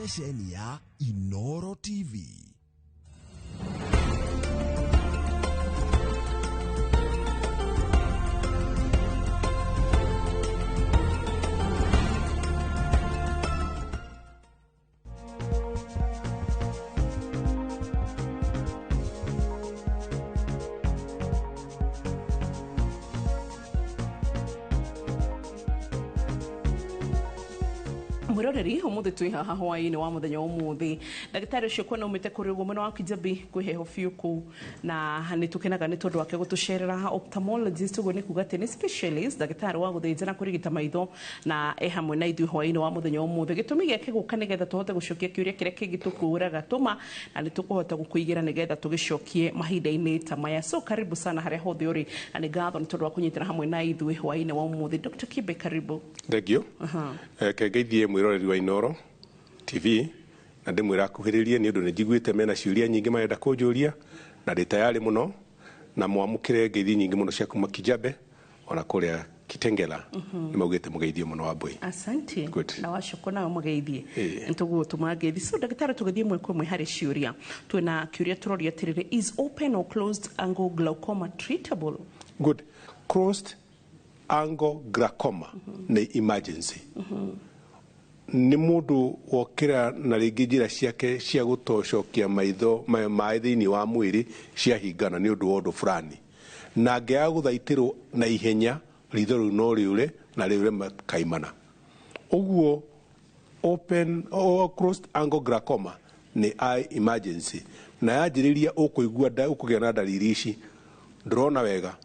Stesheni ya Inoro TV. Mwiroreri umuthi twi haha hwaini wa muthenya umuthi ndagitari ucio kwona umite kuri ugo mwena wa Kijabi kwiheho fiuku na nitukenaga ni tondu wake gutucerera ophthalmologist ugo ni kuga ni specialist ndagitari wa guthinjana kurigita maitho na hamwe na ithui hwaini wa muthenya umuthi gitumi giake guka nigetha tuhote gucokia kiuria kiria kingitukuura gatuma na nitukuhota gukuigira nigetha tugicokie mahinda-ini ta maya. So karibu sana haria hothe uri na ni ngatho ni tondu wa kunyitira hamwe na ithui hwaini wa umuthi. Dr. Kibe, karibu. Thank you. Kegeithie mwiroreri wa Inoro TV na ndimwira kuhiririe ni undu ni njiguite mena ciuria nyingi marenda kunjuria na ndi tayari muno na mwamukire ngeithi nyingi muno cia kuma Kijabe ona kuria Kitengela ni maugite mugeithio muno wa Mbui. Asante. Na wacoko nawe mugeithie ntugu tuma ngeithi. So ndagitari tugithie mwe kwa mwe hari ciuria twina kiuria turoria tirire, is open or closed angle glaucoma treatable? Good. Closed angle glaucoma ni emergency. Ni mundu wokira na ringi njira ciake cia gutocokia maitho mai thiini wa mwiri cia hingana ni undu wa undu fulani na angiaga guthaitirwo na ihenya ritho riu no riure na riure makaimana. Uguo open or closed angle glaucoma ni eye emergency na yanjiriria ukuigua ukugia na dalili ici: ndrona wega,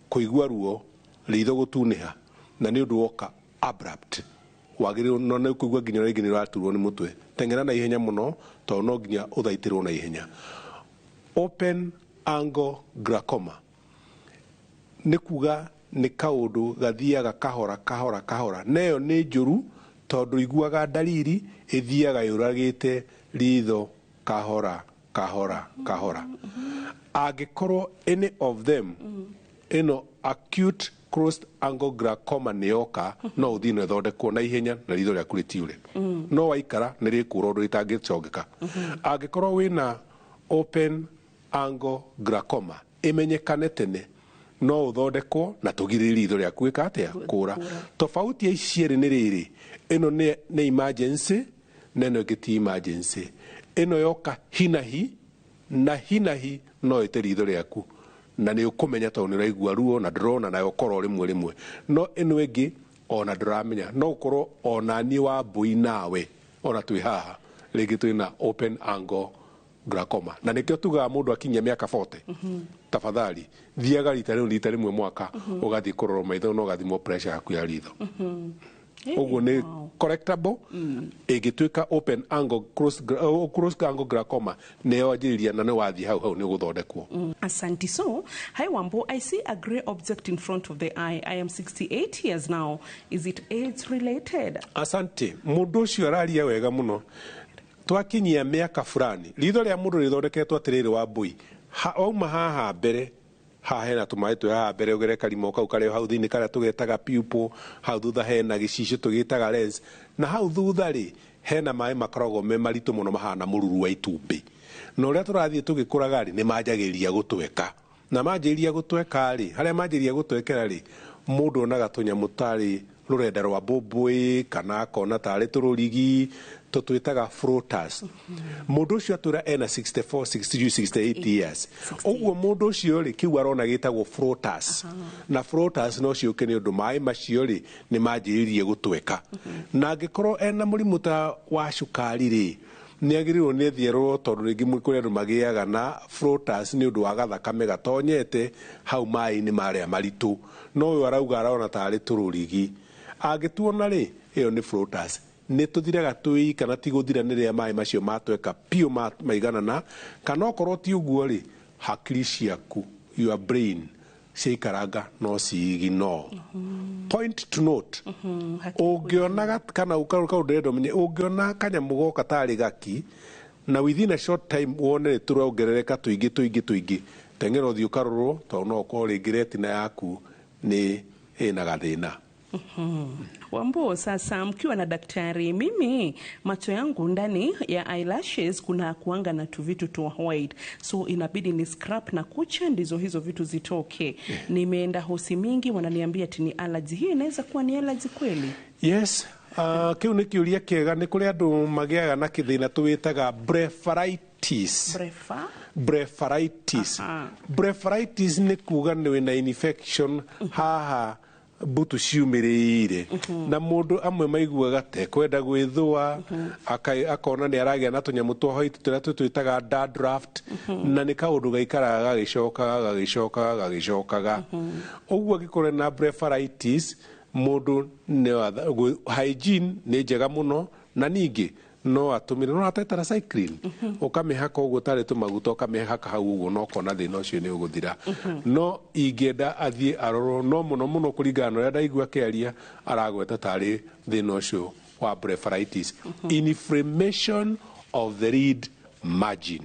kuigua ruo, ritho gutuniha na ni undu woka abrupt wagire no ne kuigua nginya ringi ni raturwo ni mutwe. Tengera na ihenya muno to no nginya uthaitirwo na ihenya. Open angle glaucoma ni kuga ni kaundu gathiaga kahora neyo ni njuru tondu iguaga dalili ithiaga yuragite ritho kahora. Angikorwo any of them acute closed angle glaucoma nioka no uthine thondekwo na ihenya na ritho rĩaku rĩtiure. No waikara nĩ rĩkũra ũndũ rĩtangĩcongeka. Angĩkorwo wĩna open angle glaucoma imenyekane tene no uthondekwo na tũgirĩrĩrie ritho rĩaku gĩkatia kũra. Tofauti ya ici cierĩ nĩ rĩrĩ: ĩno nĩ emergency na ĩno ĩngĩ ti emergency. Ĩno yoka hinahi na hinahi no ĩte ritho rĩaku na ni ukumenya to ni raigua ruo na drona na ukoro rimwe no eno egi ona dramenya no ukoro ona ni wa Mbui nawe ona twi haha rigi twina open angle glaucoma na nikio tuga mundu akinya miaka 40 tafadhali thiaga rita rimwe mwaka ugathi kuroro maitho no gathimo pressure yaku ya ritho. Uguo ni correctable. Igituika open angle closed angle glaucoma neyo njiriria na ni wathi hau ni guthondekwo. Asante. So hi Wambo, I see a grey object in front of the eye. I am 68 years now. Is it AIDS related? Asante. Mundu ucio araria wega muno. Twakinyia miaka fulani ritho ria mundu rithondeketwo atiriri wa Mbui auma haha mbere haha hena tumai twe haha mbere ugere karimo kau kare hau thini kare tugetaga pupil, hau thutha hena gicicio tugitaga lens, na hau thutha ri hena mai makoragwo me maritu muno mahana mururu wa itumbi. No ria turathie tugikuraga ri ni manjagiria gutweka na manjiria gutweka ri haria manjiria gutwekera ri mundu onaga tunyamutari rurenda rwa Mbui kana kona tari tururigi tutwitaga floaters. Mundu ucio atura ena 64 68 years. Uguo mundu ucio ri kiu arona gitagwo floaters. Na floaters no ciuke ni undu mai macio ri ni manjiririe gutweka. Na angikorwo ena murimu ta wa cukari ri ni agirirwo ni thierwo tondu ringi kuri andu magiaga na floaters ni undu wa gathakame gatonyete hau mai ni maria maritu. No uyu arauga arona tari tururigi. Agituona ri iyo ni floaters. Ni tuthiraga tui kana ti guthira ni ria mai macio matweka pio maigana na kana okorwo ti uguo ri hakiri ciaku your brain cikaranga no cigi no. Point to note. Ungiona kana ukauka ndendo menye ungiona kanyamu goka tari gaki na within a short time wone turongerereka tuingi tengera uthi ukarorwo to no ko ringire tina yaku ni ina gathina. Wambo, sasa mkiwa na daktari, mimi macho yangu ndani ya eyelashes kuna kuanga na tu vitu tu white, so inabidi ni scrap na kucha ndizo hizo vitu zitoke. Nimeenda hosi mingi wananiambia ati ni allergy. Hii inaweza kuwa ni allergy kweli? Yes. Kiu nä kä å ria kä ega nä kå rä andå magäaga na kä thä na tå wä taga blepharitis nä kuga nä wä na infection haha mbutu ciumä rä ire na må ndå amwe maiguaga tekwenda gwä thå akona nä aragä na tå nyamå twa white tå rä a tå twä taga dandruff na nä kaå ndå gaikaraga gagä å guo angä korwo na blepharitis mundu hygiene ni njega muno na ningi no atumire no atetara cycline ukamihaka uguo tari tumaguta ukamihaka hau uguo no kona thina ucio ni uguthira no ingenda athie aroro no muno kuringana na ndaigua kiaria aragweta tari thina ucio wa blepharitis inflammation of the lid margin.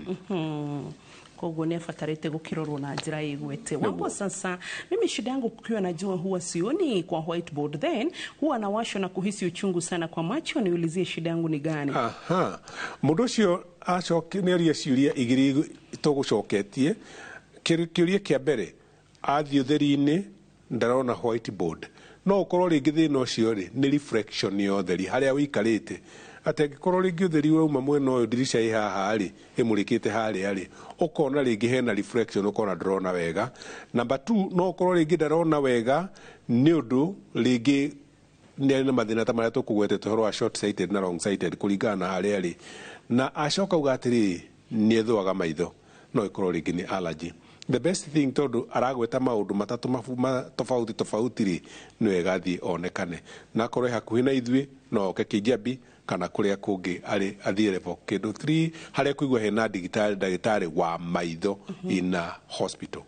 Koguo ni afatarite gukirorwo na njira igwete. Wambo, sasa mimi shida yangu kukiwa najua huwa sioni kwa whiteboard, then huwa nawashwa na kuhisi uchungu sana kwa macho. Niulizie shida yangu ni gani? Mundu ucio acoke ni aria ciuria igiri tugucoketie. Kiuria kia mbere athie utheri-ini ndarona whiteboard, no ukorwo ringi thina ucio ri ni reflection ya utheri haria wikarite ate gikorwo ringi utheri wauma mwena uyu dirisha i haha ri imurikite haria ri ukona ringi hena reflection ukona drona wega. Number 2 no ukorwo ringi ndarona wega ni undu ringi ni na mathina ta maria tukugwetete horo wa short sighted na long sighted kuringana na haria ri na acoka uga atiri ni ethwaga maitho no ikorwo ringi ni allergy. The best thing tondu aragweta maundu matatu mafuma tofauti ri ni wega thie onekane na korwo hakuhi na ithwi no oke Kijabi kana kuria kungi ari athiere vo kindu 3 haria kuigwa hena ndagitari wa maitho in a hospital.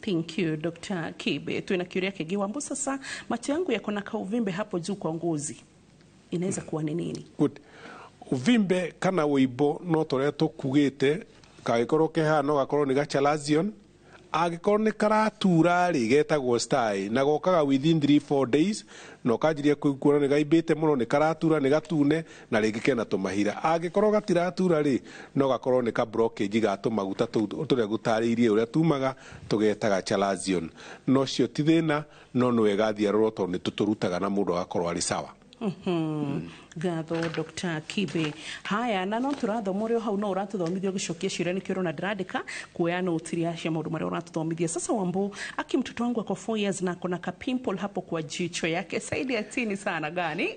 Thank you Dr. Kibe. Tuina kiuria kingi. Wambo, sasa macho yangu yako na kauvimbe hapo juu kwa ngozi, inaweza kuwa ni nini? Good. Uvimbe kana wibo no toria tukugite kagikorwo kehana gakorwo ni gachalazion agikorwo ni karatura ri getagwo sty na gokaga within 3-4 days no kanjiria kuona ni gaimbite muno ni karatura ni gatune na ringi kena tumahira. Agikorwo gatiratura ri no gakorwo ni ka blockage ga tumaguta turia gutariirie uria tumaga tugetaga chalazion no cio ti thina no no wega thia roto ni tuturutaga na mundu agakorwo ari sawa. Gatho Dr. Kibe. Haya, na no turathomorio hau no uratuthomithio gicokia ciuria nikio rona ndirandika kuoya no utiriacia maundu maria uratuthomithia. Sasa Wambo, aki mtoto wangu ako 4 years na akona ka pimple hapo kwa jicho yake, saidi ya tini sana gani?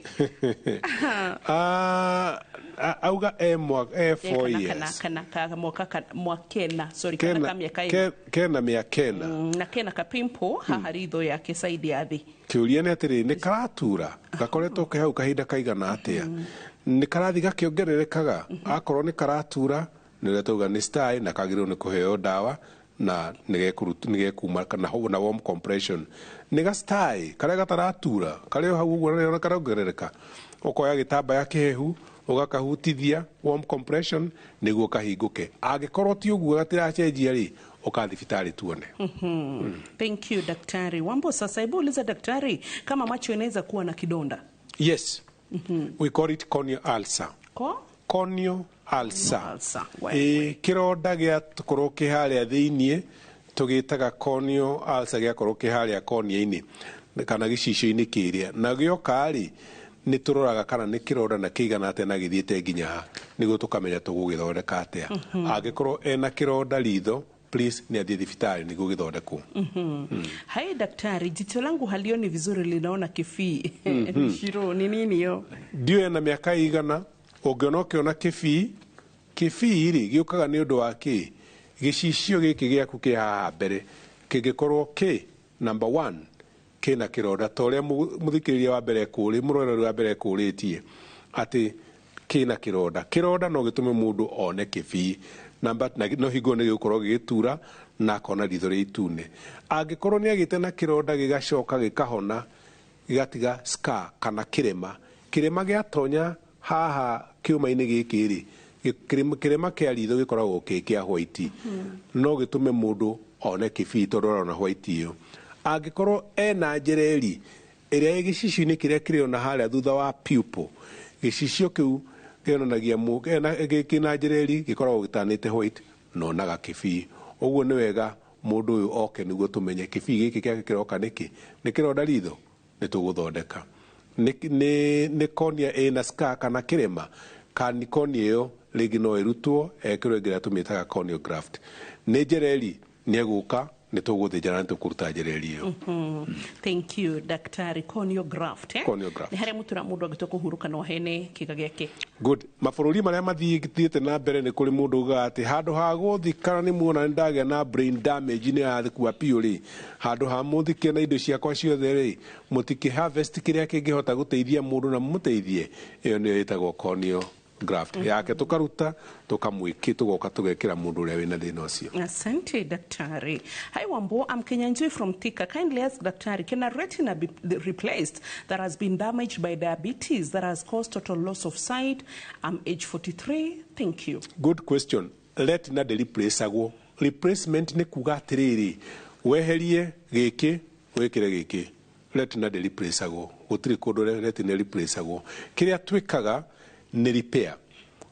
Auga 4 years kana mwakena, sorry, kana miakena na kena ka pimple haharitho yake saidi ya thi. Kiuria ni atiri ni karatura gakoretwo ke hau kahinda kaigana atia ni karathi gakiongererekaga akorwo ni karatura ni retuga ni sty na kagirwo ni kuheo dawa na nigekuma kana ho na warm compression ni ga sty kare gataratura kare hau uguo na karongerereka ukoya gitamba ya kihehu ugakahutithia warm compression niguo kahinguke. Agikorwo ti uguo gatiracenjia ri ukathi bitari tuone. Thank you Daktari. Wambo, sasa hebu uliza daktari kama macho inaweza kuwa na kidonda. Yes. We call it corneal ulcer. Corneal ulcer. Kironda gia tukorwo kiharia thiinie tugitaga corneal ulcer gia korwo kiharia cornea-ini kana gicicio-ini kiria na gioka ri ni turoraga kana ni kironda na kiigana atia na githiete nginya ha niguo tukamenya tugugithondeka atia. Agikorwo ena kironda ritho, please ni athie thibitari niguo githondekwo. Hai daktari, jicho langu halioni vizuri, linaona kifii. Shiro ni nini yo? Ndio na miaka igana ungiona ukiona kifii ri giukaga ni undu wa ki gicicio giki giaku ki haha mbere kingikorwo ki number 1 kina kironda toria muthikiriria wa mbere kuri muroreri wa mbere kuritie ati kina kironda no gitume mundu one kifii namba no higo ni gukorwo gitura na kona ritho ri itune. Angikorwo ni agite na kironda gigacoka gikahona gigatiga scar kana kirema giatonya haha kiuma-ini giki ri kirema kia ritho gikoragwo kia white no gitume mundu one kifii tondu ona white iyo. Angikorwo ena njereri ĩrĩa ĩ gĩcicio-inĩ kĩrĩa kĩrĩ ona harĩa thutha wa pupil. Gĩcicio kĩu kĩonanagia kĩna njĩreri gĩkoragwo gĩtanĩte white na onaga kĩbii. Ũguo nĩ wega mũndũ ũyũ oke nĩguo tũmenye kĩbii gĩkĩ kĩake kĩroka nĩkĩ, nĩ kĩronda ritho, nĩ tũgũthondeka. Nĩ konia ĩna scar kana kĩrema, kana konia ĩyo rĩngĩ no ĩrutwo ekĩrwo ĩngĩ tũmĩtaga corneal graft. Nĩ njĩreri nĩ egũka nĩ tũgũthĩnjana nĩ tũkũruta njĩreri ĩyo. Thank you Daktari. Corneal graft, eh? Corneal graft. Nĩ harĩa mũndũ agĩtua kũhurũka no hene kĩga gĩake. Good. Mabũrũri marĩa mathiĩte na mbere nĩ kũrĩ mũndũ uga atĩ handũ ha gũthikana nĩ muona nĩ ndagĩa na brain damage nĩ yathikua piũ rĩ, handũ ha mũthike na indo ciakwa ciothe rĩ, mũtikĩ harvest kĩrĩa kĩngĩhota gũteithia mũndũ na mũteithie. Ĩyo nĩyo ĩtagwo corneal graft. Yake tukaruta tukamwiki tugoka tugekira mundu uria wina thina ucio. Asante Daktari. Hi Wambo, I'm Kenyanjui from Thika. Kindly ask Daktari, can a retina be replaced that has been damaged by diabetes that has caused total loss of sight? I'm age 43. Thank you. Good question. Retina de replaceagwo. Replacement ni kuga atiriri, weherie giki wekire giki. Retina de replaceagwo. Gutiri kundu retina replaceagwo. Kiria twikaga ni repair.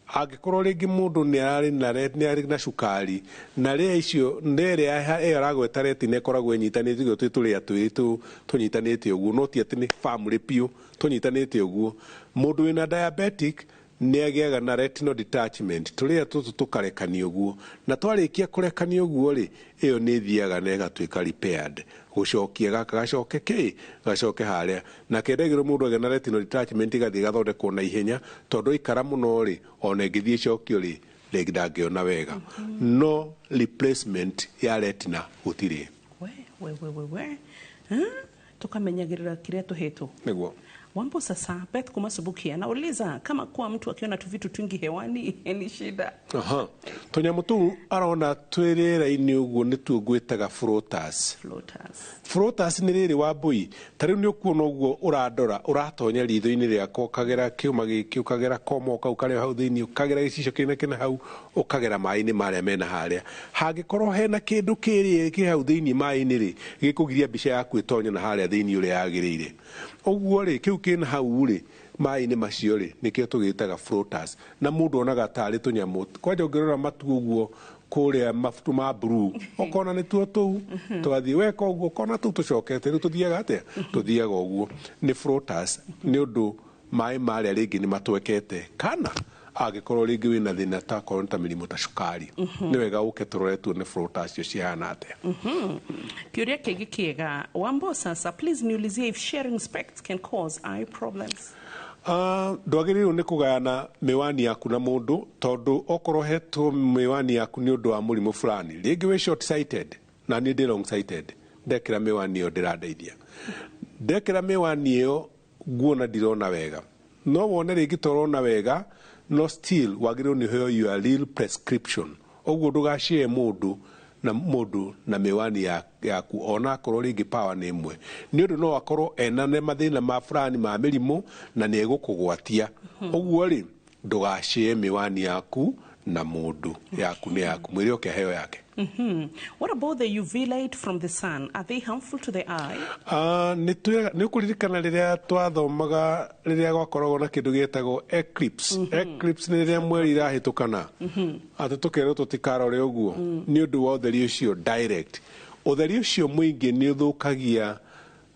Angĩkorwo rĩngĩ mũndũ nĩ arĩ na cukari na rĩa icio nĩrĩa aragweta retina ĩkoragwo ĩnyitanĩte tũrĩa twĩrĩ tũnyitanĩte ũguo, no ti atĩ nĩ family piũ tũnyitanĩte ũguo. Mũndũ wĩna diabetic nĩ agĩaga na retinal detachment, tũrĩa tũtũ tũkarekanio ũguo, na twarĩkia kũrekanio ũguo rĩ, ĩyo nĩ thiaga na ĩgatuĩka repaired. Gũcokia gaka gacoke harĩa, na kendagĩrwo mũndũ agĩa na retinal detachment igathiĩ gathondekwo na ihenya, tondũ ikara mũno rĩ, ona ĩngĩthiĩ cokio rĩ, rĩngĩ ndangĩona wega. No replacement ya retina gũtirĩ. Tukamenyagĩrĩra kĩrĩa tũhetwo. Nĩguo. Wambo sasa, Beth Kumasubukia anauliza kama kuwa mtu akiona tu vitu twingi hewani ni shida. Aha. Tũnyamũ tũu arona twĩrĩra-inĩ ũguo nĩtuo gwĩtaga floaters. Floaters nĩ rĩrĩ wa mbũi. Ta rĩu nĩ ũkuona ũguo ũrandora, ũratonya ritho-inĩ rĩako, ũkagera kĩũma gĩkĩ, ũkagera komo kau karĩa hau thĩinĩ, ũkagera gĩcicio kĩnene hau, ũkagera maĩ-inĩ marĩa mena harĩa. Hangĩkorwo hena kĩndũ kĩ hau thĩinĩ maĩ-inĩ rĩ, gĩkũgiria mbica yaku ĩtonye na harĩa thĩinĩ ũrĩa yagĩrĩire. Ũguo rĩ, kĩu kĩna hau rĩ, maĩ-inĩ macio rĩ, nĩkĩo tũgĩtaga floaters. Na mũndũ onaga tarĩ tũnyamũ. Kwanja ũngĩrora matu ũguo kũrĩa mabutu ma blue, ũkona nĩ tuo tũu, tũgathiĩ weka ũguo, ũkona tũu tũcokete, rĩu tũthiaga atĩa? Tũthiaga ũguo. Nĩ floaters, nĩ ũndũ maĩ marĩa rĩngĩ nĩ matwekete. Kana angĩkorwo rĩngĩ wĩna thĩna ta korwo ta mĩrimũ ta cukari, nĩ wega ũke tũrore tuone floaters icio cihana atĩa. Kĩũria kĩngĩ kĩega, Wambo sasa, please niulizie if sharing specs can cause eye problems. Ndwagĩrĩirwo nĩ kũgayana mĩwani yaku na mũndũ, tondũ okorwo hetwo mĩwani yaku nĩ ũndũ wa mũrimũ fulani, rĩngĩ wĩ short sighted na niĩ ndĩ long sighted, ndekĩra mĩwani ĩyo ndĩrandeithia. Ndekĩra mĩwani ĩyo nguona ndirona wega, no wone rĩngĩ torona wega, no still wagĩrĩirwo nĩ heo your real prescription. Ũguo ndũgashare mũndũ na mĩwani yaku ona akorwo rĩngĩ power nĩ ĩmwe, nĩ ũndũ no akorwo ena mathĩna ma fulani ma mĩrimũ na nĩ egũkũgwatia. Ũguo rĩ, ndũgashare mĩwani yaku na mũndũ, yaku nĩ yaku, mwĩre oke heo yake. What about the UV light from the sun? Are they harmful to the eye? Nĩ ũkũririkana rĩrĩa twathomaga rĩrĩa gwakoragwo na kĩndũ gĩtagwo eclipse. Eclipse nĩ rĩrĩa mweri irahĩtũkana, atĩ tũkerwo tũtikarore ũguo nĩ ũndũ wa ũtheri ũcio direct. Ũtheri ũcio mũingĩ nĩ ũthũkagia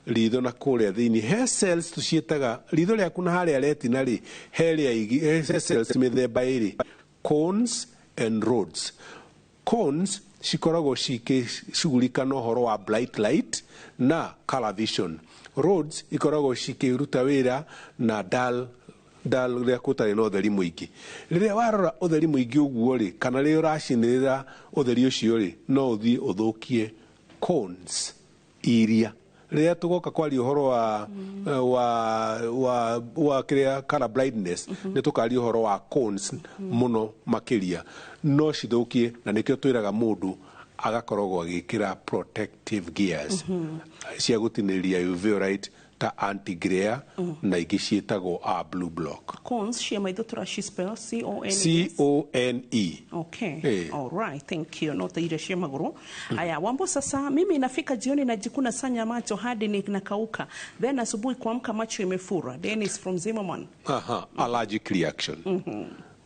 ritho na kũrĩa thĩinĩ. He cells tũciĩtaga ritho rĩaku na harĩa retina rĩ, he cells mĩthemba ĩrĩ, cones and rods. Cones cikoragwo cikĩshugurika na ũhoro wa bright light na color vision. Rods ikoragwo cikĩruta wĩra na dull rĩrĩa gũtarĩ na ũtheri mũingĩ. Rĩrĩa warora ũtheri mũingĩ ũguo rĩ, kana rĩrĩa ũracinĩrĩra ũtheri ũcio rĩ, no ũthiĩ ũthũkie cones iria. Rĩrĩa tũgoka kwaria ũhoro wa kĩrĩa color blindness, nĩ tũkaria ũhoro wa cones mũno makĩria, no cithũkie, na nĩkĩo twĩraga mũndũ agakoragwo agĩkĩra protective gears cia gũtinĩrĩria UV light ta anti-glare na ingĩ ciĩtagwo a blue block. Cones cia maitho tũraci spell C-O-N-E. C-O-N-E. Okay. Hey. All right. Thank you. Nota ile cia maguru. Aya, Wambo sasa mimi nafika jioni najikuna sanya macho hadi nakauka. Then asubuhi kuamka macho imefura. Dennis from Zimmerman. Allergic reaction.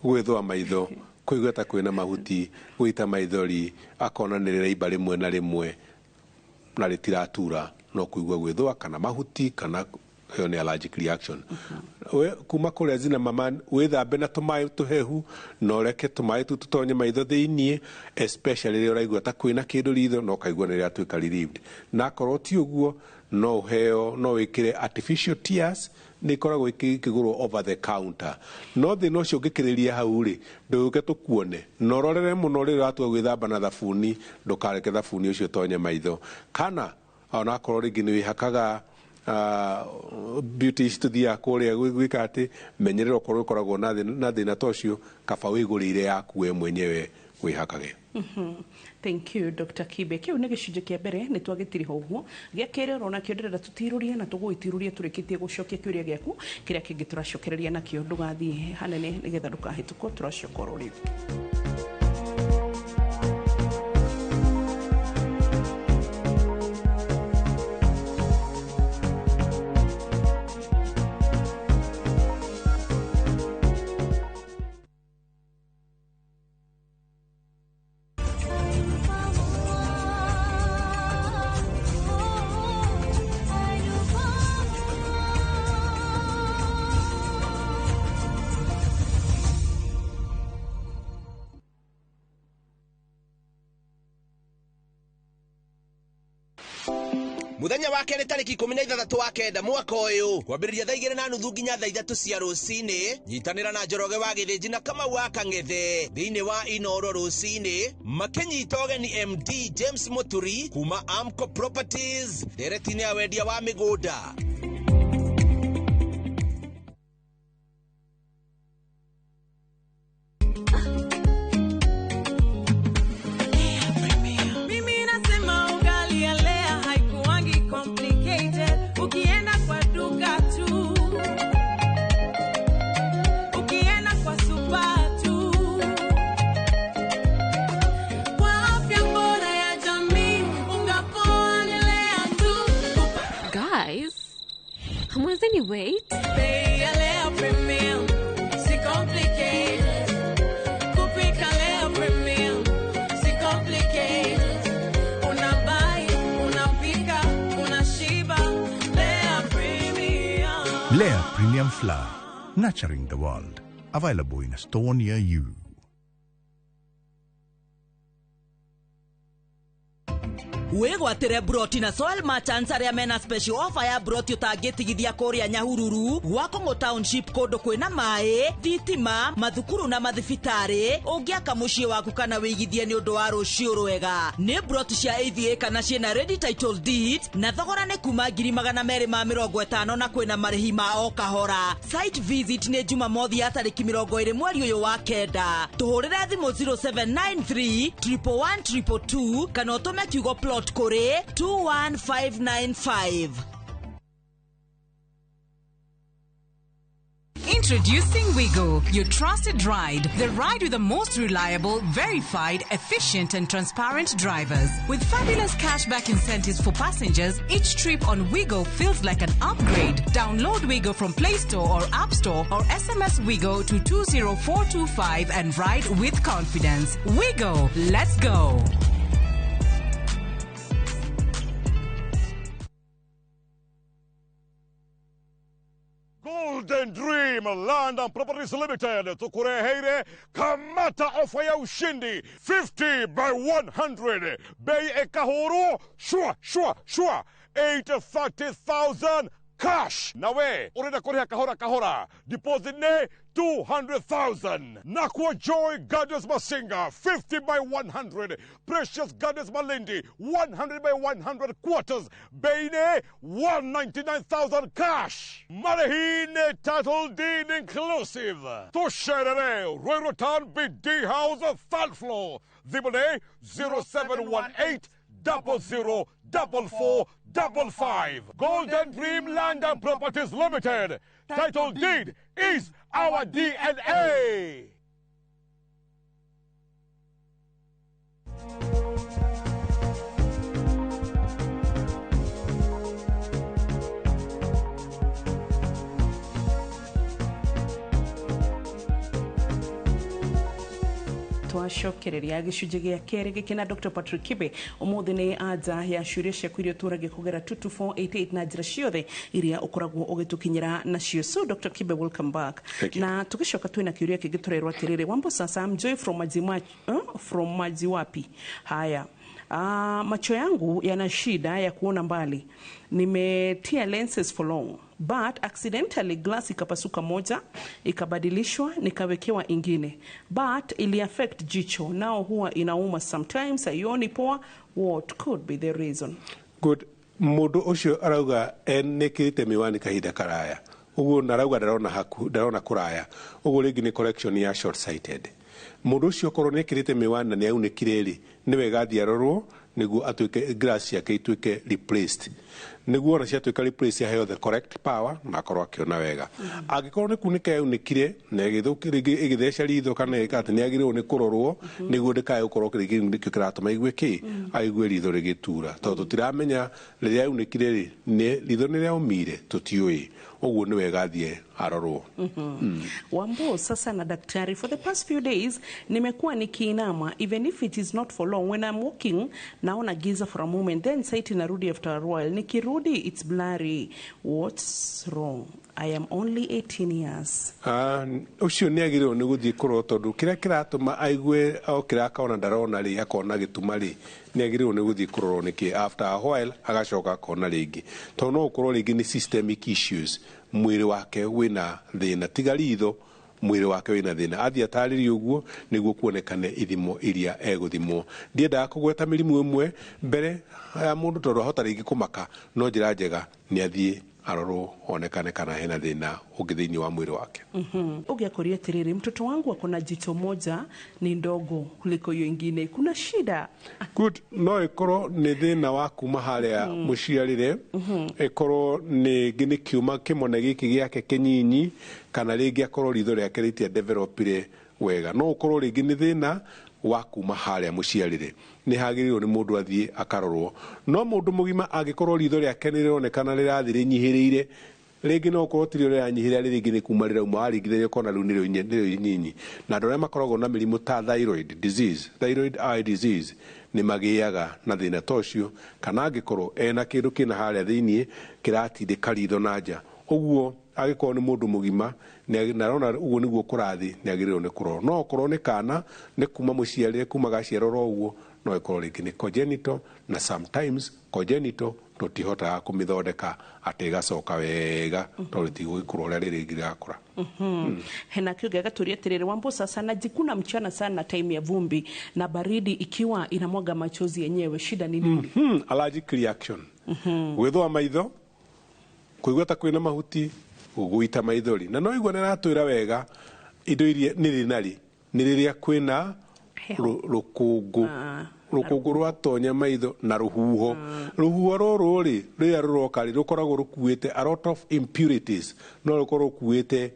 Gwĩthũa maitho, kũigua ta kwĩna mahuti, gũita maithori, akona nĩ rĩraimba rĩmwe na rĩmwe na rĩtiratura, no kũigua gwĩthũa kana mahuti kana hiyo ni allergic reaction. We kuma kũrĩa zina mama wĩthambe na tũmaĩ tũhehu na ũreke tũmaĩ tũ tũtonye maitho thĩiniĩ, especially rĩrĩa ũraigua ta kwĩna kĩndũ ritho no kaigua nĩ rĩratuĩka relieved. Na akorwo ti ũguo no ũheo no wĩkĩre artificial tears nĩ ikoragwo ikĩgũrwo over the counter. No thĩna ũcio ũngĩkĩrĩria hau rĩ ndũke tũkuone na ũrorere mũno rĩrĩa ũratua gwĩthamba na thabuni, ndũkareke thabuni ũcio ũtonye maitho. Kana ona akorwo rĩngĩ nĩ wĩhakaga beauty ici tuthiaga kũrĩa gwĩka atĩ menyerera okorwo ũkoragwo na thĩna ta ũcio kaba wĩgũrĩire yaku we mwenyewe wĩhakage. Thank you Dr. Kibe. Kĩu nĩ gĩcunjĩ kĩa mbere nĩ twagĩtiriho ũguo. Gĩa kerĩ ũrona kĩonderera tũtirũrie na tũgũĩtirũrie tũrĩkĩtie gũcokia kĩũria gĩaku kĩrĩa kĩngĩ tũracokereria nakĩo ndũgathiĩ hanene nĩgetha ndũkahĩtũkwo tũracoka oro rĩu. Muthenya wa kerĩ tarĩki 16 wa kenda mwaka ũyũ kwambĩrĩria thaa 2:30 nginya thaa 3 cia rũcinĩ. Nyitanĩra na Njoroge wa Gĩthĩnji na Kamau wa Kang'ethe thĩinĩ wa Inooro rũcinĩ, makĩnyita ũgeni MD James Muturi kuma Amco Properties nderetinĩ ya wendia wa mĩgũnda. Wait. Lea Premium Flour, nurturing the world. Available in a store near you. Wegwatire broti na soil merchants arĩa mena special offer ya broti ũtangĩtigithia kũrĩa Nyahururu gwa Kongo Township kũndũ kwĩna maĩ, thitima, mathukuru na mathibitarĩ. Ũngĩaka mũciĩ waku kana wĩigithie nĩ ũndũ wa rũciũ rwega. Nĩ broti cia AVA kana ciĩna ready title deed na thogora nĩ kuma 250 na kwĩna marĩhi ma o kahora. Site visit nĩ Jumamothi ya tarĩki 20 mweri ũyũ wa kenda. Tũhũrĩre thimũ 0793 111 222 kana ũtũme kiugo plot kore 21595. Introducing Wigo, your trusted ride. The ride with the most reliable, verified, efficient and transparent drivers. With fabulous cashback incentives for passengers, each trip on Wigo feels like an upgrade. Download Wigo from Play Store or App Store or SMS Wigo to 20425 and ride with confidence. Wigo, let's go. Golden Dream Land and Properties Limited tukureheire kamata ofa ya ushindi 50 by 100 bei ekahoro shua 830,000 cash. Nawe urenda kuriha kahora deposit ne 200,000. Nakwa Joy Gardens Masinga 50 by 100. Precious Gardens Malindi 100 by 100 quarters. Beine 199,000 cash. Marahine title deed inclusive. Tosherere Roy Rotan BD House 3rd floor. Zibone 0718 0044 55. Golden Dream Land and Properties Limited. Title deed is our DNA. twacokereria gicunjĩ gĩa kerĩ gĩkĩ na Dr. Patrick Kibe ũmũthĩ nĩ anja ya ciũria ciaku iria tũrage kũgera 22488 na njĩra ciothe iria ũkoragwo ũgĩtũkinyĩra nacio. So Dr. Kibe, welcome back. Na tũgĩcoka twĩna kĩũria kĩngĩ tũrerwo atĩrĩrĩ, Wambo sasa Joy from Majiwapi. Haya, macho yangu yana shida ya kuona mbali. Nimetia lenses for long, but accidentally glass ikapasuka moja, ikabadilishwa, nikawekewa ingine, but ili affect jicho. Now huwa inauma sometimes, haioni poa. What could be the reason? Good. Mundu ucio arauga nekirite miwani kahinda karaya. Uguo narauga ndarona kuraya. Uguo ringi ni correction ya short sighted. Mundu ucio korwo nekirite miwani na niaunĩkire ri ni wega thiarorwo niguo atuike glass yake ituike replaced. Niguo ona ciatuika replace ya the correct power na korwo akiona wega. Angikorwo ni kunĩka yaunĩkire na igithesha ritho kana ikati ni agirwo ni kurorwo niguo ndikae ukorwo kirigirikio kiratuma igue ki aigue ritho rigitura tondu tutiramenya riria yaunĩkire ri ni ritho ni riaumire tutiui. Uguo ni wega thie arorwo. Wambo sasa na daktari, for the past few days nimekuwa nikiinama, even if it is not for long. When I'm walking naona giza for a moment, then sight inarudi after a while. Nikirudi it's blurry. What's wrong? I am only 18 years. Ucio ni agirwo ni guthie kurwo tondu kira kiratuma aigue au kirakaona ndarona ri akona gituma ri ni agirwo ni guthie kurwo niki after a while agacoka akona ringi tondu no ukorwo ringi ni systemic issues. Mwiri wake wina thina tiga ritho, mwiri wake wina thina. Athia atarĩrie uguo niguo kuonekane ithimo iria eguthimwo. Ndiendaga kugweta mĩrimũ ĩmwe mbere ya mundu tondu ahota ringi kumaka, no njĩra njega ni athie arorwo onekane kana hena thina ungi thiini wa mwiri wake. Ugiakoria tiriri, mtoto wangu akona jicho moja ni ndogo kuliko hiyo ingine, kuna shida? Good. No ikorwo ni thina wa kuma haria muciarire, ikorwo ni gini kiuma kimone giki giake kinyinyi, kana ringi akorwo ritho riake ritia developire wega. No ukorwo ringi ni thina wa kuma haria muciarire, ni hagirirwo ni mundu athie akarorwo. No mundu mugima angikorwo ritho riake ni rironekana rirathi rinyihiriire, ringi no ukorwo tiri riranyihira ringi ni kuma rirauma aringithanio kona riu ni nyinyi. Na andu aria makoragwo na mirimu ta thyroid disease, thyroid eye disease, ni magiaga na thina tocio, kana angikorwo ena kindu kina haria thiini kiratindika ritho nanja. Uguo agikorwo ni mundu mugima ni narona uguo niguo kurathi ni agirirwo ni kurorwo. No okorwo ni kana ni kuma muciarire kuma gaciarorwo uguo, no ikorwo ringi ni congenital, na sometimes congenital tutihotaga kumithondeka ati gacoka wega tondu tigũgĩkũra ũrĩa rĩrĩ gakũra. Hena kiuga gaturia tiriri, Wambo sasa najikuna mchana sana time ya vumbi na baridi ikiwa inamwaga machozi yenyewe, shida ni nini? Allergic reaction. Gwĩthũa maitho, kuigua ta kwĩna mahuti, guita maithori. Na no igua nĩratwĩra wega indo iria nĩ rĩrĩa kwĩna rũkũngũ rwatonya maitho na rũhuho. Rũhuho rũrũ rĩ rĩrĩa rũroka rĩ rũkoragwo rũkuĩte a lot of impurities. No rũkorwo rũkuĩte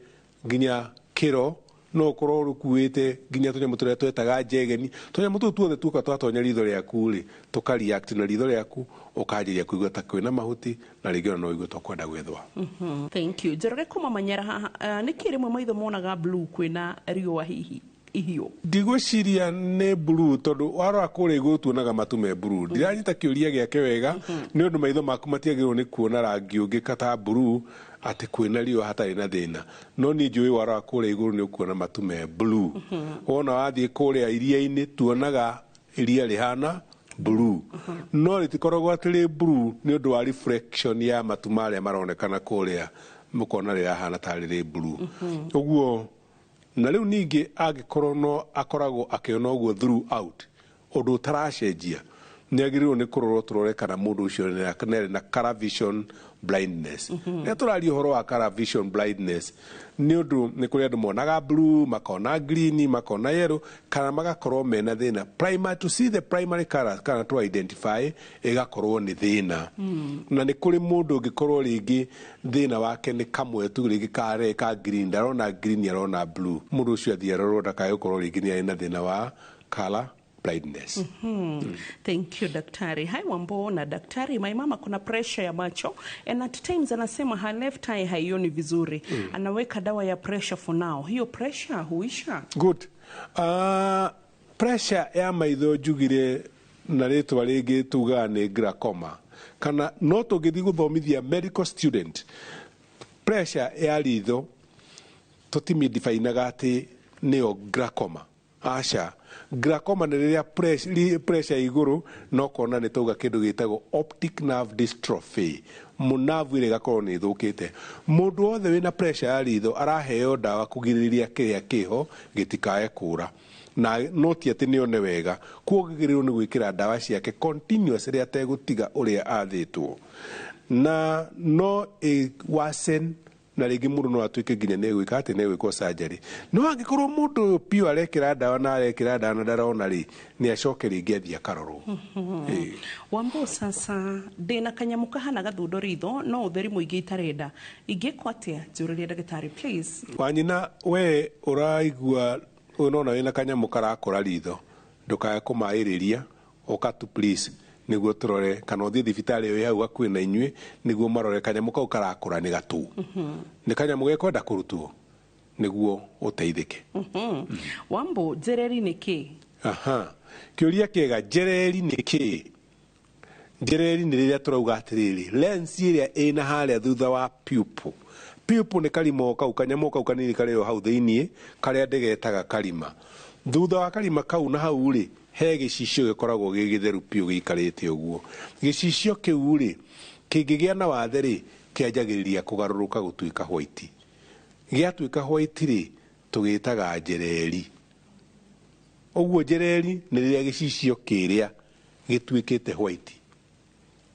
nginya kĩro, no rũkorwo rũkuĩte nginya tũnyamũ tũrĩa twetaga njegeni. Tũnyamũ tũu tuothe tuoka twatonya ritho rĩaku rĩ tũkareact na ritho rĩaku, ũkanjĩria kũigua ta kwĩna mahuti na rĩngĩ no igua tũkwenda gwĩthũa. Thank you. Njoroge kuma Manyara haha, nĩ kĩrĩmwe maitho monaga blue kwĩna riũa hihi ihio? Ndigwĩciria nĩ blue tondu warora kũrĩa igũrũ tuonaga matu me blue. Ndiranyita kĩũria gĩake wega nĩ ũndũ maitho maku matiagĩrĩirwo nĩ kuona rangi ũngĩ kata blue ati kwĩna riũa hatarĩ na thĩna. No niĩ njũĩ warora kũrĩa igũrũ nĩ ũkuona matu me blue. Wona wathiĩ kũrĩa iria-inĩ tuonaga iria rĩhana blue. No rĩtikoragwo atĩ blue nĩ ũndũ wa reflection ya matu marĩa maronekana kũrĩa mũkona rĩrahana tarĩ rĩ blue. Ũguo na riu ningi angikorwo no akoragwo akiona uguo throughout undu utaracenjia, nä agä nä kå rorwo tå rore kana må ndå å cio nä na color vision blindness rä tå raria å horo wa color vision blindness nä å ndå nä kå rä andå monaga blue makona green makona yellow kana magakorwo mena thä na to see the primary color kana to identify ĩgakorwo nĩ thĩna na nĩ kũrĩ mũndũ ũngĩkorwo rĩngĩ thĩna wake nĩ kamwe tu rĩngĩ kare ka green ndarona green arona blue mũndũ ũcio athiĩ arorwo ndakae gũkorwo rĩngĩ nĩ arĩ na thĩna wa color blindness. Thank you daktari. Hai Wambo na daktari, my mama kuna pressure ya macho and at times anasema her left eye haioni vizuri. Anaweka dawa ya pressure for now. Hiyo pressure huisha? Good. Pressure ya maitho njugire na rĩtwa rĩngĩ tuga nĩ glaucoma kana no tũngĩthiĩ gũthomithia medical student pressure ya ritho tũtimĩdifainaga atĩ nĩyo glaucoma. Acha glaucoma nĩ rĩrĩa pressure igũrũ no kona nĩ tauga kĩndũ gĩtagwo optic nerve dystrophy mũnavu ĩrĩa ĩgakorwo nĩ ĩthũkĩte. Mũndũ wothe wĩna pressure ya ritho araheo ndawa kũgirĩrĩria kĩrĩa kĩho gĩtikae kũra na no ti atĩ nĩone wega kuogĩrĩrwo nĩ gwĩkĩra ndawa ciake continuous rĩrĩa ategũtiga ũrĩa athĩtwo na no worsen na rĩngĩ mũndũ no atuĩke nginya nĩ gwĩka atĩ nĩ gwĩkwo surgery no angĩkorwo mũndũ ũyũ piũ arekĩra ndawa na arekĩra ndawa na ndarona rĩ nĩ acoke rĩngĩ athiĩ akarorwo. Wambo sasa ndĩna kanyamũ kahana gathundo ritho no ũtheri mũingĩ itarenda ingĩkwo atĩa njũrĩrie ndagĩtarĩ please. Wanyina we ũraigua ũnona wĩna kanyamũ karakũra ritho ndũkae kũmaĩrĩria ũka tu please niguo turore kana uthii thibitari yo hau hakuhi na inyuĩ niguo marore kanyamu kau karakũra nĩ gatũ nĩ kanyamu gekwenda kũrutwo niguo ũteithĩke. Wambo njereri nĩ kĩ? Kĩũria kĩega njereri nĩ kĩ? Njereri nĩ rĩrĩa tũrauga atĩrĩrĩ lens ĩrĩa ĩna harĩa thutha wa pupil. Pupil nĩ karima kau kanyamu kau kanini karĩo hau thĩinĩ karĩa ndegetaga karima. Thutha wa karima kau na hau rĩ he gĩcicio gĩkoragwo gĩgĩtheru piũ gĩikarĩte ũguo. Gĩcicio kĩu rĩ kĩngĩgĩa na wathe rĩ kĩanjagĩrĩria kũgarũrũka gũtuĩka white. Gĩatuĩka white rĩ tũgĩtaga njereri. Ũguo njereri nĩ rĩrĩa gĩcicio kĩrĩa gĩtuĩkĩte white.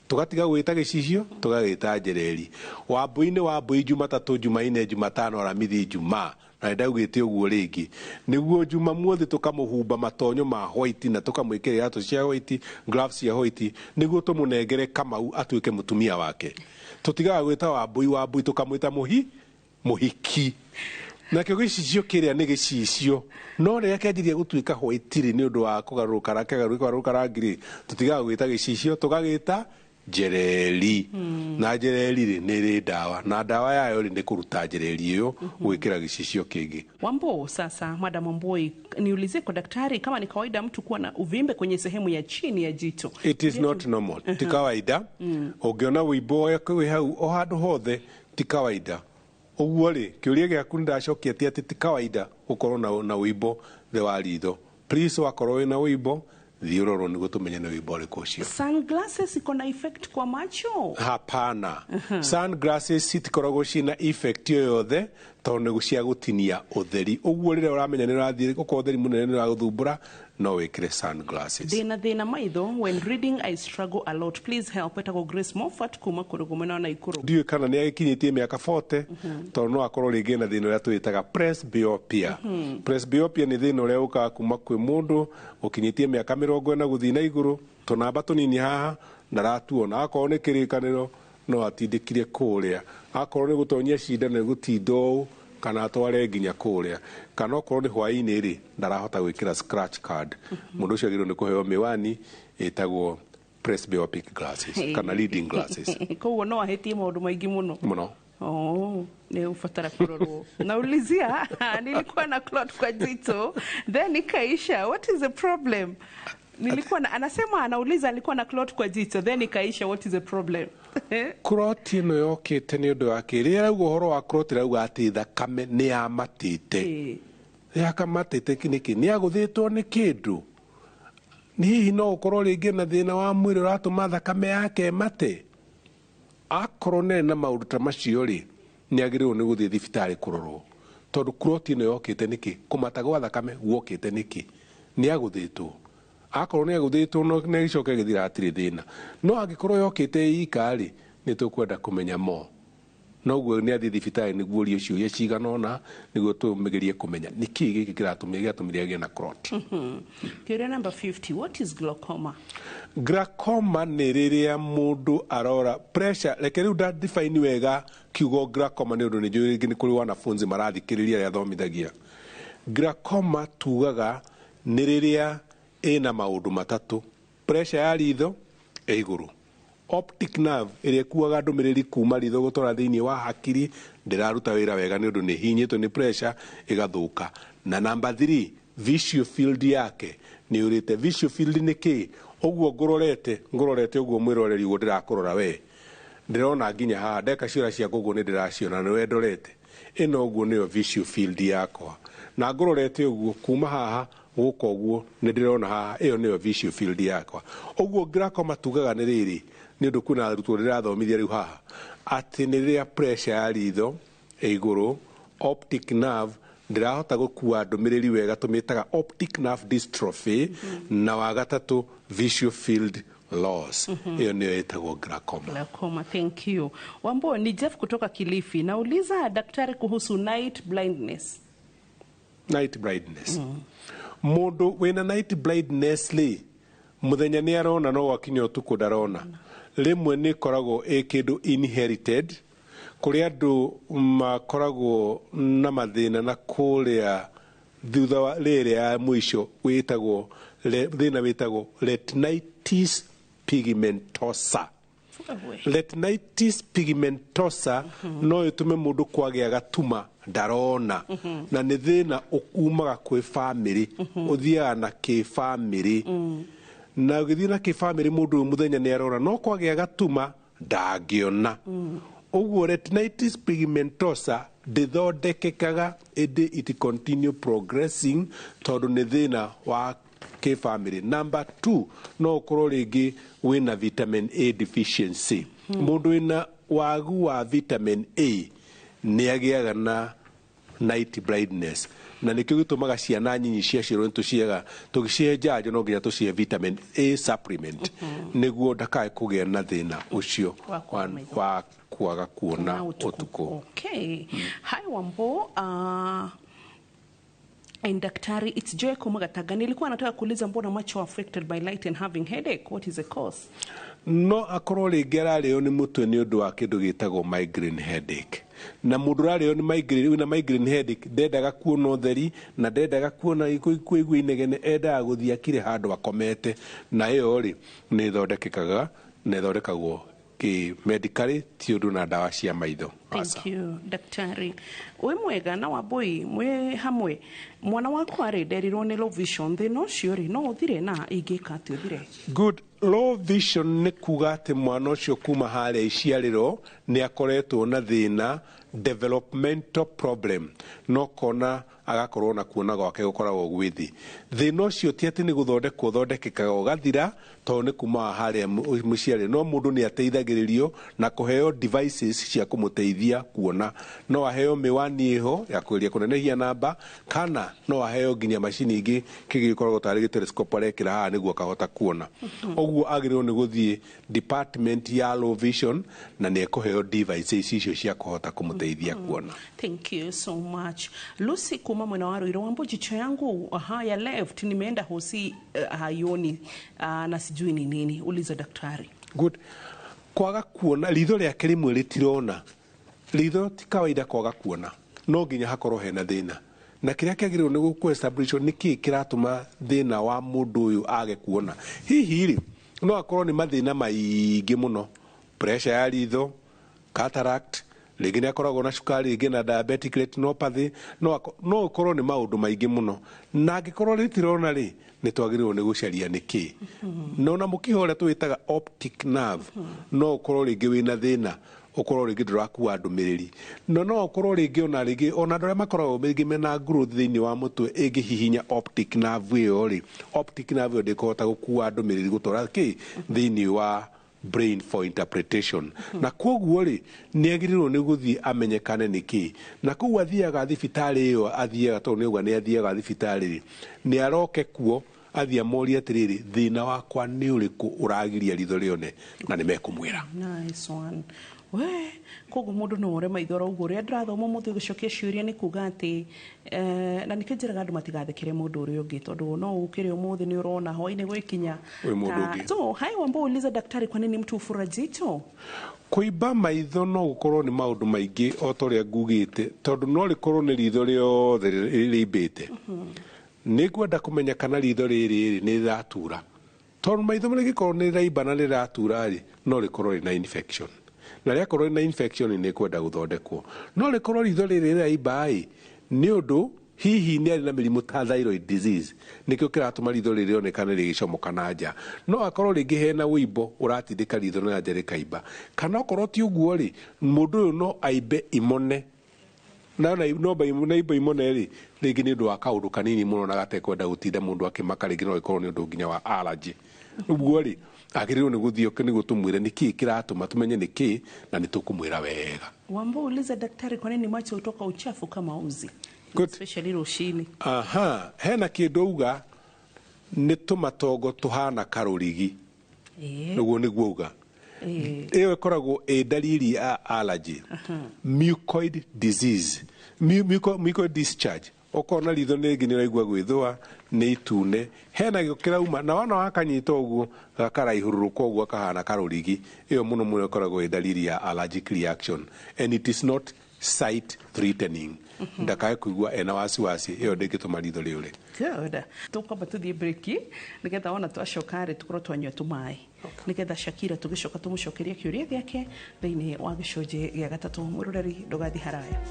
Tũgatiga gwĩta gĩcicio tũgagĩta njereri. Wambũi-inĩ wambũi Jumatatũ Jumaine Jumatano Aramithi Jumaa na ndaugĩte ũguo rĩngĩ nĩguo Jumamothi tũkamũhumba matonyo ma white na tũkamwĩkĩra iratũ cia white gloves cia white nĩguo tũmũnengere Kamau atuĩke mũtumia wake. Tũtigaga gwĩta wambũi tũkamwĩta mũhiki. Nakĩo gĩcicio kĩrĩa nĩ gĩcicio no rĩrĩa kĩanjirie gũtuĩka white rĩ nĩ ũndũ wa kũgarũrũka rangi rĩ tũtigaga gwĩta gĩcicio tũgagĩta njereri. Na njereri rĩ nĩ rĩ ndawa na ndawa yayo rĩ nĩ kũruta njereri ĩyo gwĩkĩra gĩcicio kĩngĩ. Wambo sasa Madam Wambui niulizie kwa daktari kama ni kawaida mtu kuwa na uvimbe kwenye sehemu ya chini ya jicho. It is not normal. Ti kawaida. Ũngĩona wĩimbo wĩ hau o handũ hothe ti kawaida. Ũguo rĩ kĩũria gĩaku ndacokia atĩ ti kawaida gũkorwo na wĩimbo thĩ wa ritho. Please wakorwo wĩna wĩimbo thiĩ ũrorwo nĩguo tũmenye nĩ wĩimbo ũrĩkũ ũcio. Sunglasses iko na effect kwa macho? Hapana. Sunglasses citikoragwo ciĩna effect o yothe tondũ nĩ cia gũtinia ũtheri. Ũguo rĩrĩa ũramenya nĩ ũrathiĩ gũkorwo ũtheri mũnene nĩ ũragũthumbũra no wĩkĩre sunglasses. Thĩna maitho when reading I struggle a lot. Please help etagwo Grace Moffat kuma Kũrũgũmena na Ikũrũ. Ndiũĩ kana nĩ agĩkinyĩtie mĩaka 40 tondũ no akorwo rĩngĩ na thĩna ũrĩa twĩtaga presbyopia. Presbyopia nĩ thĩna ũrĩa ũkaga kuma kwĩ mũndũ ũkinyĩtie mĩaka 40 gũthiĩ na igũrũ tũnamba tũnini haha ndaratuona akorwo nĩ kĩrĩkanĩro no atindĩkire kũrĩa akorwo nĩ gũtonyia cindano gũtinda ũũ kana atware nginya kũrĩa kana okorwo nĩ hwaĩ-inĩ rĩ ndarahota gwĩkĩra scratch card. Mũndũ ũcio agĩrĩirwo nĩ kũheo mĩwani ĩtagwo presbyopic glasses kana reading glasses. Koguo no ahĩtie maũndũ maingĩ mũno. Ni ufatara kurorwo. Naulizia nilikuwa na clot kwa jicho then ikaisha. What is the problem? Anasema anauliza alikuwa na clot kwa jicho then ikaisha. What is the problem? Clot ĩno yokĩte nĩ ũndũ wa kĩrĩa rauga ũhoro wa clot rauga atĩ thakame nĩ yamatĩte. Yakamatĩte nĩkĩ nĩ agũthĩtwo nĩ kĩndũ. Nĩ hihi no ũkorwo rĩngĩ na thĩna wa mwĩrĩ ũratũma thakame yake mate. Akorwo nĩ na maũndũ ta macio rĩ nĩ agĩrĩirwo nĩ gũthiĩ thibitarĩ kũrorwo tondũ clot ĩno yokĩte nĩkĩ kũmata gwa thakame guokĩte nĩkĩ nĩ agũthĩtwo akorwo nä agå thä two nä gicoke gä thira atirä thä na no angä korwo yokä te ikarä nä tå kwenda kå menya mo noguo nä athiä thibitarä nä guo rio ciå ciganona nä guo tå mä gerie kå menya nä kä gä kä kä ratå mä re agä na clot. Kĩũria number 50, what is glaucoma? Glaucoma nä rä rä a må ndå arora pressure reke rä u ndadefine wega kiugo glaucoma nä å ndå nä njå rä ngä nä kå rä wanafunzi marathikä rä ria rä a thomithagia. Glaucoma tugaga nä rä rä a ĩna maũndũ matatũ: pressure ya ritho ĩ igũrũ, optic nerve ĩrĩa ĩkuaga ndũmĩrĩri kuma ritho gũtwara thĩinĩ wa hakiri ndĩraruta wĩra wega nĩ ũndũ nĩ hinyĩtwo nĩ pressure ĩgathũka. Na number 3, visual field yake nĩ ũrĩte. Visual field nĩ kĩ? Ũguo ngũrorete ũguo mwĩroreri ũguo ndĩrakũrora we ndĩrona nginya haha ndeka ciũra ciakwa ũguo nĩ ndĩraciona nĩ we ndorete. Ĩno ũguo nĩyo visual field yakwa, na ngũrorete ũguo kuma haha gũka ũguo nĩ ndĩrona haha, ĩyo nĩyo visual field yakwa. Ũguo glaucoma tugaga nĩ rĩrĩ, nĩ ũndũ kwĩna arutwo ndĩrathomithia rĩu haha atĩ nĩ rĩrĩa pressure ya ritho ĩ igũrũ, optic nerve ndĩrahota gũkua ndũmĩrĩri wega, tũmĩtaga optic nerve dystrophy, na wa gatatũ visual field loss. Hiyo ndio itakuwa glaucoma. Glaucoma, thank you. Wambo, ni Jeff kutoka Kilifi. Nauliza daktari kuhusu night blindness. Night blindness. Mundu wina night blindness li muthenya ni arona no wakinya utuku ndarona. Rimwe ni koragwo kindu inherited kuri andu makoragwo na mathina na kuria thutha wa rĩrĩa ya mwisho witagwo thina witagwo retinitis pigmentosa. Retinitis pigmentosa no ĩtume mũndũ kwagĩa gatuma ndarona, na nĩ thĩna umaga kwĩ family, ũthiaga na kĩ family, na ũgĩthiĩ na kĩ family mũndũ mũthenya nĩ arona no kwagĩa gatuma ndangĩona. Ũguo retinitis pigmentosa ndĩthondekekaga, ĩndĩ it continue progressing tondũ nĩ thĩna wa kĩ family. Number 2, no ũkorwo rĩngĩ wĩna vitamin A deficiency. Mũndũ wĩna wagu wa vitamin A nĩ agĩaga na night blindness, na nĩkĩo gĩtũmaga ciana nyinyi ciaciarwo nĩtũciaga tũgĩcihe njanjo no nginya tũcihe vitamin A supplement nĩguo ndakae kũgĩa na thĩna ũcio wa kwaga kuona ũtukũ. Okay. Hi Wambo, and daktari, it's Joy Kumagatanga. Nilikuwa nataka kuuliza mbona macho affected by light and having headache, what is the cause? No akorwo rĩngĩ ararĩo nĩ mũtwe nĩ ũndũ wa kĩndũ gĩtagwo migraine headache, na mũndũ ũrarĩo nĩ migraine, wĩna migraine headache ndendaga kuona ũtheri na ndendaga kuona kũigua inegene, endaga gũthiĩ akire handũ akomete, na ĩyo rĩ nĩ ĩthondekekaga na ĩthondekagwo medically ti ũndũ na ndawa cia maitho. Thank you, daktari. We mwega na Wambui mwe hamwe mwana wakwa rĩ nderirwo nĩ low vision thĩna ũcio rĩ no ũthire na ingĩka atĩ ũthire? Good. Low vision nĩ kuga atĩ mwana ũcio kuma harĩa iciarĩrwo nĩ akoretwo na thĩna, developmental problem, no kona agakorwo na kuona gwake gũkoragwo gwĩ thĩ. Thĩna ũcio ti atĩ nĩ gũthondekwo thondekekaga ũgathira tondũ nĩ kuma harĩa mũciarĩ, no mũndũ nĩ ateithagĩrĩrio na kũheo devices cia kũmũteithia kuona. No aheo mĩwani ĩho ya kũgeria kũnenehia namba, kana no aheo nginya macini ingĩ kĩgĩkoragwo tarĩ gĩtelescope arekĩra haha nĩguo akahota kuona. Ũguo agĩrĩirwo nĩ gũthiĩ department ya low vision na nĩ ekũheo devices icio cia kũhota kũmũteithia kuona. Thank you so much. Lucy kuma mwena wa Ruiru. Wambo, jicho yangu ya left nimeenda hosi hayoni na sijui ni nini, uliza daktari. Good. Kwaga kuona ritho rĩake rĩmwe rĩtirona. Ritho ti kawaida kwaga kuona, no nginya hakorwo hena thĩna, na kĩrĩa kĩagĩrĩirwo nĩ gũkũ establish nĩkĩ kĩratũma thĩna wa mũndũ ũyũ age kuona. Hihi rĩ no akorwo nĩ mathĩna maingĩ mũno, pressure ya ritho, cataract, rĩngĩ nĩ akoragwo na cukari, rĩngĩ na diabetic retinopathy, no ũkorwo nĩ maũndũ maingĩ mũno, na angĩkorwo rĩtirona rĩ nĩ twagĩrĩirwo nĩ gũcaria nĩkĩ. No na mũkiha ũrĩa tũwĩtaga optic nerve no ũkorwo rĩngĩ wĩna thĩna, ũkorwo rĩngĩ ndũrakua ndũmĩrĩri, no ũkorwo rĩngĩ ona andũ arĩa makoragwo rĩngĩ mena growth thĩinĩ wa mũtwe ĩngĩhihinya optic nerve ĩyo rĩ, optic nerve ĩyo ndĩkũhota gũkua ndũmĩrĩri gũtwara thĩinĩ wa brain for interpretation. Na koguo rĩ nĩ agĩrĩirwo nĩ gũthiĩ amenyekane nĩkĩ, na koguo athiaga thibitarĩ ĩyo, athiaga tondũ nĩuga nĩ athiaga thibitarĩ rĩ nĩ aroke kuo athia mori atiriri thina wakwa ni uriku uragiria ritho rione na nimekumwira. Nice one. We koguo mundu no ore maithora uguo ria ndirathoma muthi gucokia ciuria ni kuga ati na nikinjiraga andu matigathekere mundu uri ungi tondu no ukire umuthi ni urona hwaini gwikinya so hai Wambo uliza daktari kwa nini mtu ufura jito? Kuiba maitho no gukorwo ni maundu maingi o toria ngugite tondu no rikorwo ni ritho riothe riimbite nigwenda kumenya kana ritho riri ni riratura tondu maitho rigikorwo ni riraimba na riratura ri no rikorwo rina infection na riakorwo rina infection ni kwenda guthondekwo no rikorwo ritho riri riraimba ni undu hihi ni ari na mirimu ta thyroid disease nikio kiratuma ritho riri onekana rigicomoka na nja no akorwo ringi hena wimbo uratindika ritho na nja rikaimba kana okorwo ti uguo ri mundu uyu no aimbe imone na ibo imone ri ringi ni undu wa kaundu kanini muno na gatekwenda gutinda mundu akimaka ringi no ikorwo ni undu nginya wa allergy uguo ri agirirwo ni guthio ni gutumwire niki kiratuma tumenye niki na nitukumwira wega. Wambo uliza daktari kwa nini macho utoka uchafu kama uzi? Especially rushini. Hena kindu uga ni tumatongo tuhana karurigi. Nuguo niguo uga. Iyo ikoragwo dalili ya allergy. Mucoid disease. Mucoid discharge. Okona ritho nigi ni raigua gwithua ni itune hena gikira uma na wana wakanyita uguo gakara ihururuka uguo kahana karurigi iyo muno muno koragwo dalili ya allergic reaction and it is not sight threatening. Ndakae kuigua ena wasiwasi iyo ndingituma ritho riure. Good. Tukwamba tuthie breaki nigetha ona twacokare tukorwo twanyua tumai nigetha Shakira tugicoka tumucokeria kiuria giake thiini wa gicunji gia gatatu. Mwiroreri ndugathi haraya.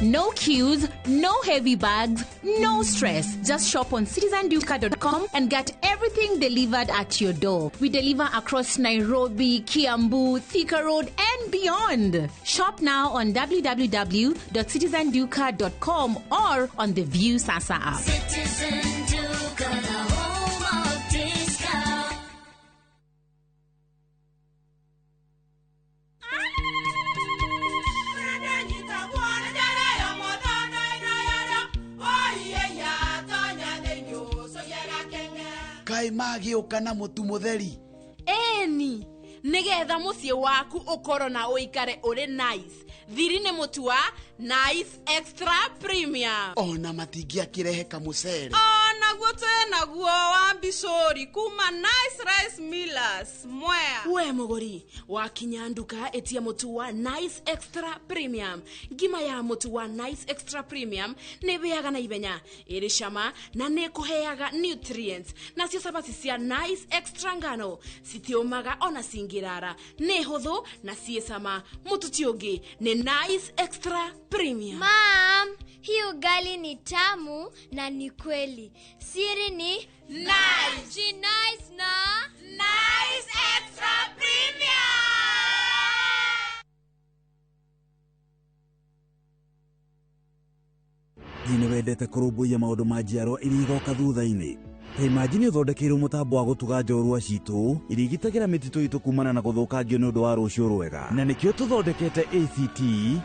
No queues, no heavy bags, no stress. Just shop on citizenduka.com and get everything delivered at your door. We deliver across Nairobi, Kiambu, Thika Road and beyond. Shop now on www.citizenduka.com or on the View Sasa app. Citizen Duka, the home of discount. Kai magi ukana mutu mutheri eni nigetha mucii waku ukoro na uikare uri nice thiri ni mutu wa Nice Extra Premium ona matingia kirehe kamucere naguo naguo wa Bishori kuma Nice Rice Millers mwea we muguri wakinya nduka etia mutu wa Nice Extra Premium. Ngima ya mutu wa Nice Extra Premium ne beaga na ibenya iri shama na ne kuheaga nutrients na cio sabati cia Nice Extra ngano sitiomaga ona singirara ne huthu na ciesama mutu tiongi ne Nice Extra Premium. Mom, hii ugali ni tamu na ni kweli. Siri ni Nice. Ji nice na Nice Extra Premium. Thini wendete kurumbuia maundu ma njiarwa iria igoka thutha-ini. Ta imagine uthondekeirwo mutambo wa gutuga njorua citu irigitagira mititu itu kumana na guthukangio ni undu wa rucio rwega na nikio tuthondekete ACT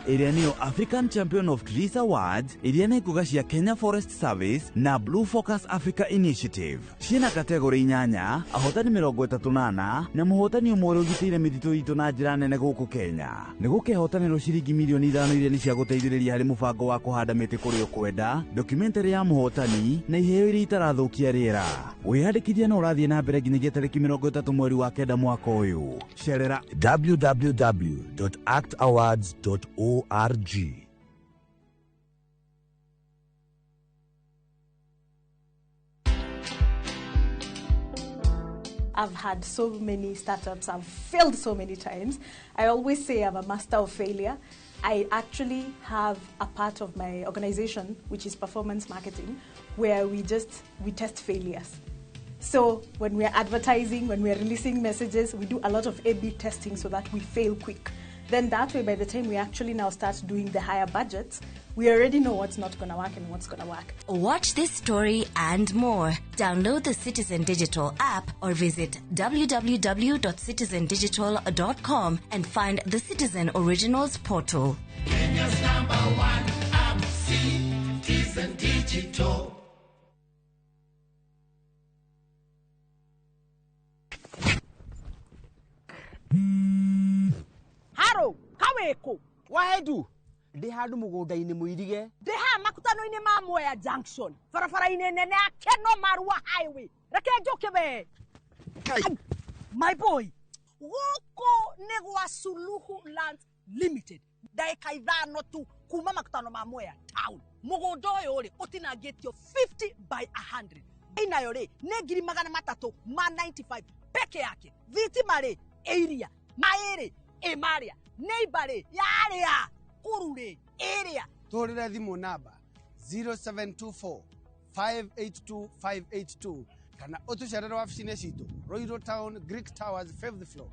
iria niyo African Champion of Trees Awards iria ni nguga cia Kenya Forest Service na Blue Focus Africa Initiative. Ciina kategori 8, ahotani 38 na muhotani umwe uri ugitire mititu itu na njira nene guku Kenya. Ni gukehotanirwo ciringi milioni 5 iria ni cia guteithiriria hari mubango wa kuhanda miti kuri ukwenda, documentary ya muhotani na iheo iria itarathukia riera. Wihadikithia na urathie na mbere nginyagia tariki 30 mweri wa kenda mwaka uyu. Cerera www.actawards.org. I've had so many startups. I've failed so many times. I always say I'm a master of failure. I actually have a part of my organization, which is performance marketing, where we test failures. So when we're advertising, when we're releasing messages, we do a lot of A/B testing so that we fail quick. Then that way, by the time we actually now start doing the higher budgets, we already know what's not going to work and what's going to work. Watch this story and more. Download the Citizen Digital app or visit www.citizendigital.com and find the Citizen Originals portal. Kenya's #1 app, Citizen Digital. Haro, kaweko. Wahedu. Ndi handu mugunda-ini muirige. Ndi ha makutano-ini ma Mwea Junction. Barabara-ini nene ya Keno Marua Highway. Reke njoke be. My boy. Woko ni gwa Suluhu Land Limited. Daika ithano tu kuma makutano ma Mwea Town. Mugunda uyu ri utinangitio 50 by 100. Inayo ri ni 395 peke yake. Thitima ri area. Maere emaria neighbor yaria kurure area Torira thimu namba 0724 582 582 kana utucerera wabici-inĩ citũ Royal Town Greek Towers 5th floor.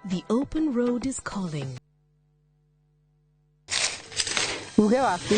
The open road is calling. Uge waku.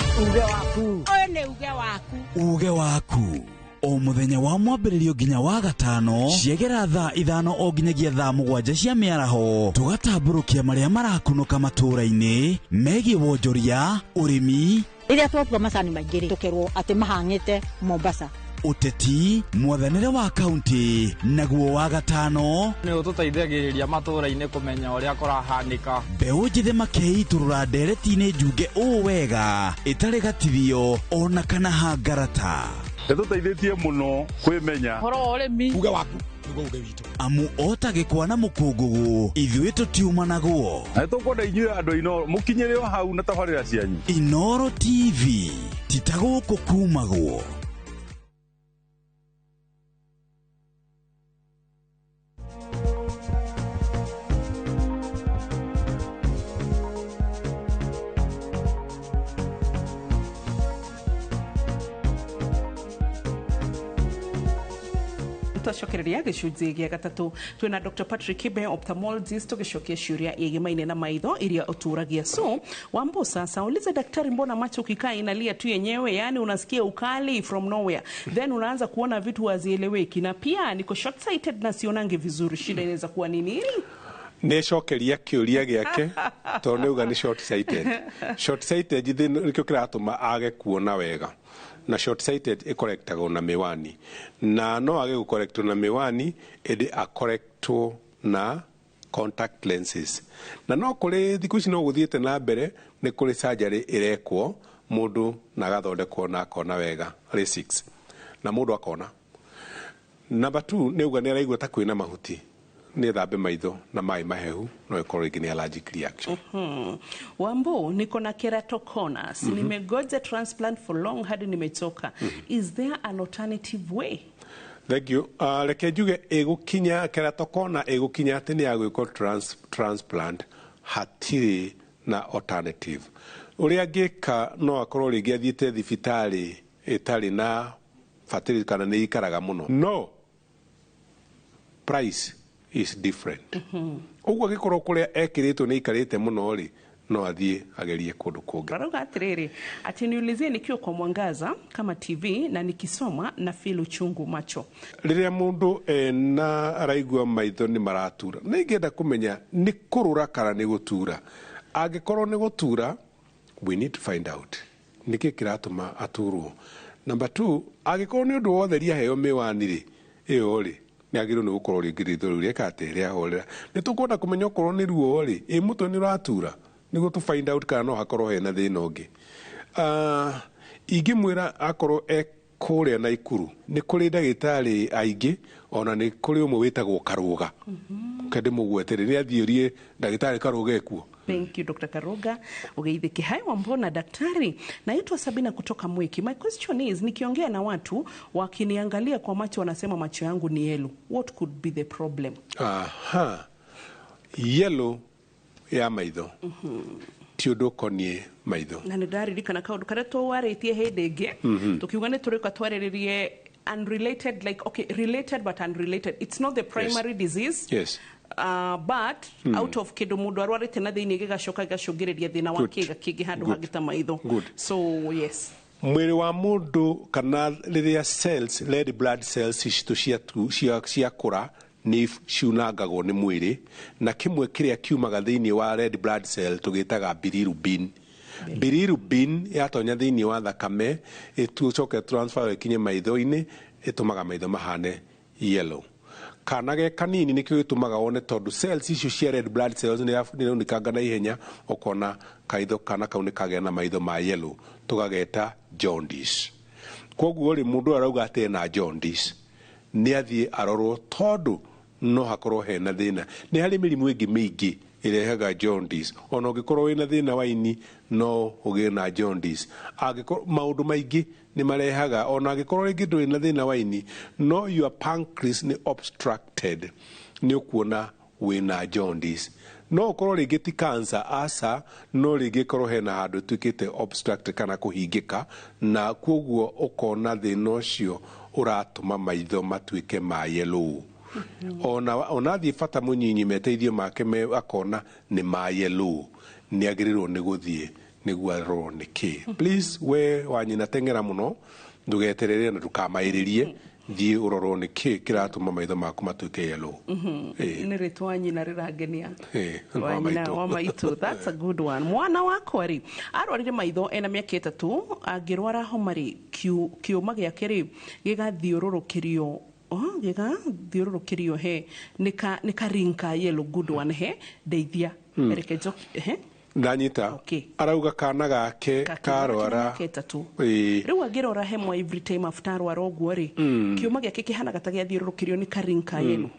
One uge waku. Uge waku. O muthenya wa mwambĩrĩrio nginya wa gatano ciegera thaa 5 o nginyagia thaa 7 cia mĩaraho tugatambũrũkia marĩa marakunũka matũũra-inĩ megiĩ wonjoria ũrĩmi Iria twatua macani maingĩ tukerwo atĩ mahang'ĩte Mombasa ũteti mwathanĩre wa kaunti naguo wa gatano nĩ ũtũteithagĩrĩria matũũra-inĩ kũmenya ũrĩa kũrahanĩka mbeũ njĩthĩ makeitũrũra ndereti-inĩ njunge ũũ wega ĩtarĩ gatithio ona kana hangarata Nĩtũteithĩtie mũno kwĩmenya horo ũrĩmi uge waku nĩguo uge witũ amu otagĩkwa na mũkũngũgũ ithuĩ tũtiuma naguo na nĩtũkwenda inyuĩ andũ a Inoro mũkinyĩre o hau na tabarĩra cianyu Inoro TV titagũkũ kumagwo twacokereria gĩcunjĩ gĩa gatatũ twĩna Dr. Patrick Kibe ophthalmologist tũgĩcokia ciũria ĩgĩmaine na maitho iria ũtũragia so Wambo sasa uliza daktari mbona macho ukikaa inalia tu yenyewe yani unasikia ukali from nowhere then unaanza kuona vitu hazieleweki na pia niko short sighted na sionange vizuri shida inaweza kuwa nini nĩcokeria kĩũria gĩake tondũ nĩuga nĩ short sighted short sighted nĩkĩo kĩratũma age kuona wega na short sighted ĩkorektagwo na miwani na no age gũkorektwo na miwani ĩndĩ akorektwo na contact lenses na no kũrĩ thikũ ici no gũthiĩte na mbere nĩ kũrĩ surgery ĩrekwo mũndũ na agathondekwo na akona wega LASIK na mũndũ akona number 2 nĩuga nĩ araigua ta kwĩna mahuti nĩ thambe maitho na maĩ mahehu no ikorwo rĩngĩ nĩ allergic reaction. Wambo niko na keratoconus nimegoja transplant for long hadi nimechoka is there an alternative way? Thank you. Reke njuge ĩgũkinya keratocona ĩgũkinya atĩ nĩ yagwĩkwo transplant hatirĩ na alternative ũrĩa angĩka no akorwo rĩngĩ athiĩte thibitarĩ ĩtarĩ na facility kana nĩ ikaraga mũno no price is different. Ũguo gĩkorwo kũrĩa ekĩrĩtwo nĩ ikarĩte mũno rĩ no athiĩ agerie kũndũ kũngĩ. Barauga atiriri ati niulizie nikiwa kwa mwangaza kama TV na nikisoma na feel uchungu macho. Rĩrĩa mũndũ na araigua maitho nĩ maratura nĩ ingĩenda kũmenya nĩ kũrũra kana nĩ gũtura angĩkorwo nĩ gũtura we need to find out nĩkĩ kĩratũma aturwo. Number 2 angĩkorwo nĩ ũndũ wothe ria heo mĩwani rĩ ĩyo rĩ nĩ agĩrĩirwo nĩ gũkorwo rĩngĩ ritho rĩu rĩeka atĩ rĩa horera nĩ tũkwenda kũmenya okorwo nĩ ruo rĩ mũtwe nĩ ũratura nĩguo tu find out kana no hakorwo hena thĩna ũngĩ. Ingĩmwĩra akorwo kũrĩa na Ikuru nĩ kũrĩ ndagĩtarĩ aingĩ ona nĩ kũrĩ ũmwe wĩtagwo Karũga kende mũgwetere nĩ athiũrie ndagĩtarĩ Karũga ekuo. Thank you Dr. Karuga. Ugeithiki hai Wambona daktari. Naitwa Sabina kutoka Mwiki. My question is nikiongea na watu wakiniangalia kwa macho wanasema macho yangu ni yellow. What could be the problem? Yellow ya maitho. Ti ũndũ ũkoniĩ maitho. Na nĩ ndaririkana kaũndũ karĩa twarĩtie hĩndĩ ĩngĩ tukiuga nĩ tũrĩka twarĩrĩrie unrelated, like, okay, related but unrelated. It's not the primary disease. Yes. But out of kindu mundu arwarite na thiini gigacoka gicungiriria thina wa kiga kingi handu hangita maitho. So yes. Mwiri wa mundu kana riria cells, red blood cells citu ciakura ni ciunangagwo ni mwiri, na kimwe kiria kiumaga thiini wa red blood cell tugitaga bilirubin. Bilirubin yatonya thiini wa thakame itucoke transfer ikinye maitho-ini itumaga maitho mahane yellow. Kana ge kanini nikio gitumaga one tondu cells icio cia red blood cells ni unikanga na ihenya ukona kaitho kana kau nikagea na maitho ma yellow tugageta jaundice. Koguo ri mundu arauga ati na jaundice ni athie arorwo tondu no hakorwo hena thina. Ni hari mirimu ingi mingi irehaga jaundice. Ona ungikorwo wina thina wa ini no ugie na jaundice. Angikorwo maundu maingi ni marehaga, ona angikorwo ringi nduri na thina wa ini no your pancreas ni obstructed, ni ukuona wina jaundice. No ukorwo ringi ti cancer asa, no ringi korwo hena handu twikite obstructed kana kuhingika, na koguo ukona thina ucio uratuma maitho matuike ma yellow. Ona thie fata munyinyi meteithio make me akona ni ma yellow, ni agirirwo ni guthie niguo arorwo ni ki. Please we wanyina tengera muno ndugeterere na ndukamairirie thie urorwo ni ki kiratuma maitho maku matuike yellow. Ni ritwa nyina rirangenia wanyina wa maitu. That's a good one. Mwana wako ri arwarire maitho ena miaka 3 agirwara homari kiuma giake ri gigathiururukirio gigathiururukirio he nika rinka yellow. Good one he deithia erekejo he ndanyita arauga kana gake karwara riu agirora hemwa every time after arwara oguo ri kiuma giake kihana gatagia thiururukirio ni karinka yellow.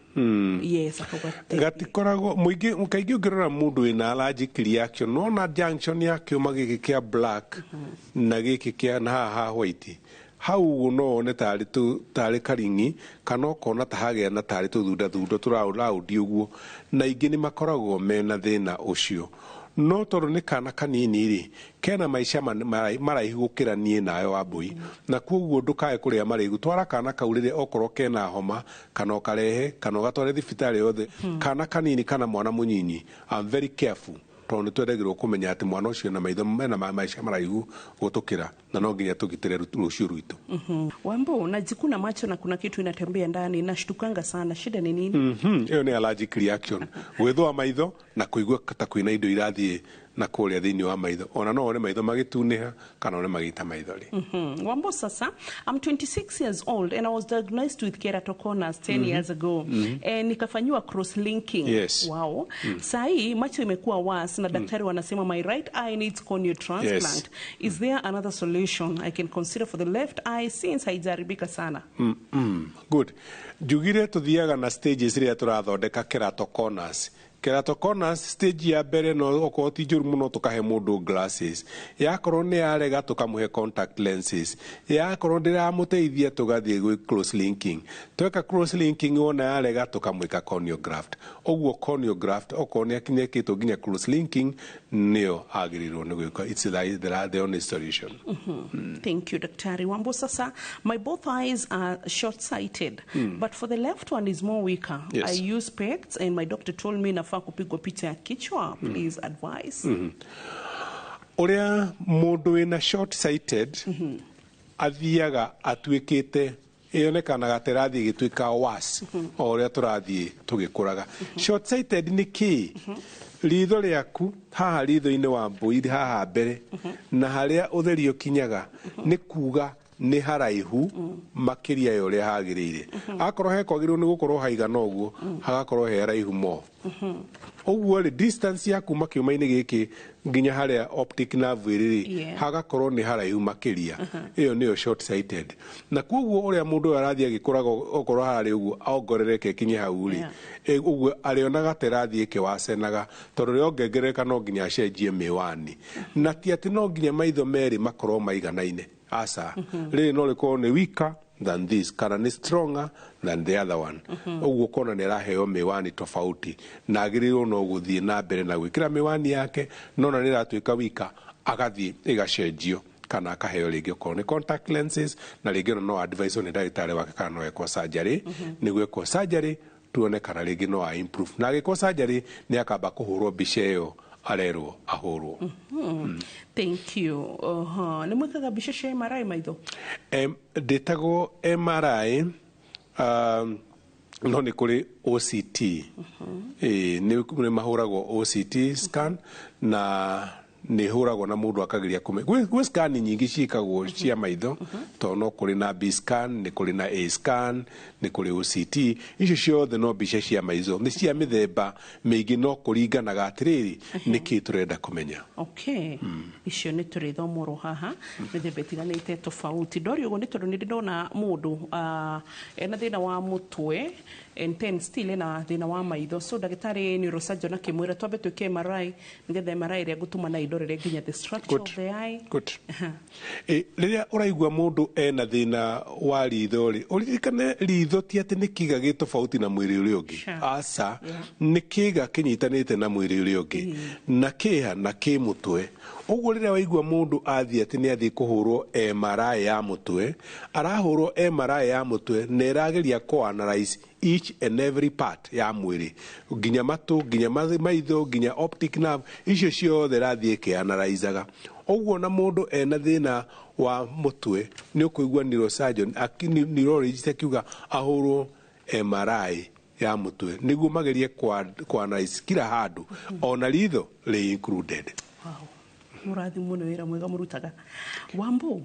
Yes, gatikoragwo muingi kaingi ungirora mundu wina allergic reaction no na junction ya kiuma giki kia black na giki kia na haha white hau no ne tari karingi kana ukona tahagea na tari tuthunda turaudi uguo, na ingi ni makoragwo mena thina ucio. No tondu ni kana kanini ri kena maisha maraihu gukira nie nayo wambui, na koguo ndukae kuria marigu twara kana kaurire okorwo kena homa kana ukarehe kana ugatware thibitari yothe kana kanini kana mwana munyinyi. I'm very careful tondu twendagirwo kumenya ati mwana ucio na maitho mena maisha maraihu gutukira, na no nginya tugitire rucio rwitu. Wambo najikuna macho na kuna kitu inatembea ndani, nashtukanga sana. Shida ni nini? Hiyo ni allergic reaction. Gwithwa maitho na kuigua ta kwina indo irathie na kuria thiini wa maitho, ona no one maitho magituniha kana one magita maitho ri. Wambo sasa, I'm 26 years old and I was diagnosed with keratoconus 10 years ago. Nikafanywa cross linking. Yes. Wow. Sai macho imekuwa worse na daktari wanasema my right eye needs corneal transplant. Yes. Is there another solution I can consider for the left eye since haijaribika sana? Good. Jugire tuthiaga na stages ria turathondeka keratoconus. Keratoconus stage ya mbere no okoti juru muno tukahe mundu glasses, yakorwo ni arega tukamuhe contact lenses, yakorwo ndiramuteithia tugathie gwi close linking, tweka close linking wona yarega tukamwika corneal graft. Oguo corneal graft okone akinye kitu ginya close linking nio agirirwo ni gwika. It's the only solution. Thank you, Daktari Wambo. Sasa my both eyes are short sighted, but for the left one is more weaker. Yes. I use specs and my doctor told me nafaa kupigwa picha ya kichwa. Please advise. Uria mundu wina short sighted athiaga atuikite ionekanaga terathie gituika was oria turathie tugikuraga. Short sighted ni ki ritho riaku haha ritho-ini wa mbui haha mbere na haria utherio kinyaga ni kuga ni haraihu makiria ya uria hagirire. Akorwo he kwagirwo ni gukorwo haigana uguo hagakorwo he haraihu mo. Oguo ri distance yaku makiuma-ini giki nginya haria optic nerve iriri hagakorwo ni haraihu makiria. Iyo niyo short sighted. Na koguo uria mundu arathie agikuraga okorwo hari uguo aongorereke kinye hau ri uguo arionaga terathie ke wacenaga tondu riongengereka no nginya acenjie miwani, na ti ati no nginya maitho meri makorwo maiganaine. Asa riri no rikorwo ni weaker than this kana ni stronger than the other one. Uguo kona ni raheo miwani tofauti na agirirwo no guthie na mbere na gwikira miwani yake, no na ni ratuika wika agathie igacenjio kana akaheo rĩngĩ okorwo nĩ contact lenses na rĩngĩ no advice nĩ ndagĩtarĩ wake kana no ekwo surgery nĩguo ekwo surgery tuone kana rĩngĩ no improve na agĩkwo surgery nĩ akamba kũhũrwo mbica ĩyo arerwo ahũrwo. Thank you. Nĩ mwĩkaga mbica cia MRI maitho? Ndĩtagwo MRI, no nĩ kũrĩ OCT. Nĩ mahũragwo OCT scan na nĩ hũragwo na mũndũ akageria gwĩ scan nyingĩ ciĩkagwo cia maitho tondũ no kũrĩ na B scan, nĩ kũrĩ na A scan, nĩ kũrĩ OCT. Icio ciothe no mbica cia maitho nĩ cia mĩthemba mĩingĩ, no kũringanaga atĩrĩrĩ nĩkĩ tũrenda kũmenya. Okay. Icio nĩ tũrĩthomorwo haha mĩthemba ĩtiganĩte tofauti. Ndori ũguo nĩ tondũ nĩ ndĩrona mũndũ ena thĩna wa mũtwe and then still ena thĩna wa maitho, so ndagĩtarĩ neurosurgeon akĩmwĩra twambe twĩke MRI nĩgetha MRI ĩrĩa gũtuma na indorere nginya the structure of the eye. Good. Rĩrĩa ũraigua mũndũ ena thĩna wa ritho rĩ, ũririkane ritho ti atĩ nĩ kĩga gĩ tofauti na mwĩrĩ ũrĩa ũngĩ. Aca nĩ kĩga kĩnyitanĩte na mwĩrĩ ũrĩa ũngĩ na kĩha na kĩ mũtwe. Ũguo rĩrĩa waigua mũndũ athiĩ atĩ nĩ athiĩ kũhũrwo MRI ya mũtwe, arahũrwo MRI ya mũtwe na ĩrageria kũ-analyze each and every part ya mwĩrĩ, nginya matũ, nginya maitho, nginya optic nerve, icio ciothe rathiĩ ĩkĩ-analyzaga. Ũguo na mũndũ ena thĩna wa mũtwe nĩ ũkũigua neurosurgeon neurologist akiuga ahũrwo MRI ya mũtwe nĩguo magerie kũ-analyze kila handũ ona ritho rĩ included. Murathi muno wĩra mwega murutaga. Wambu,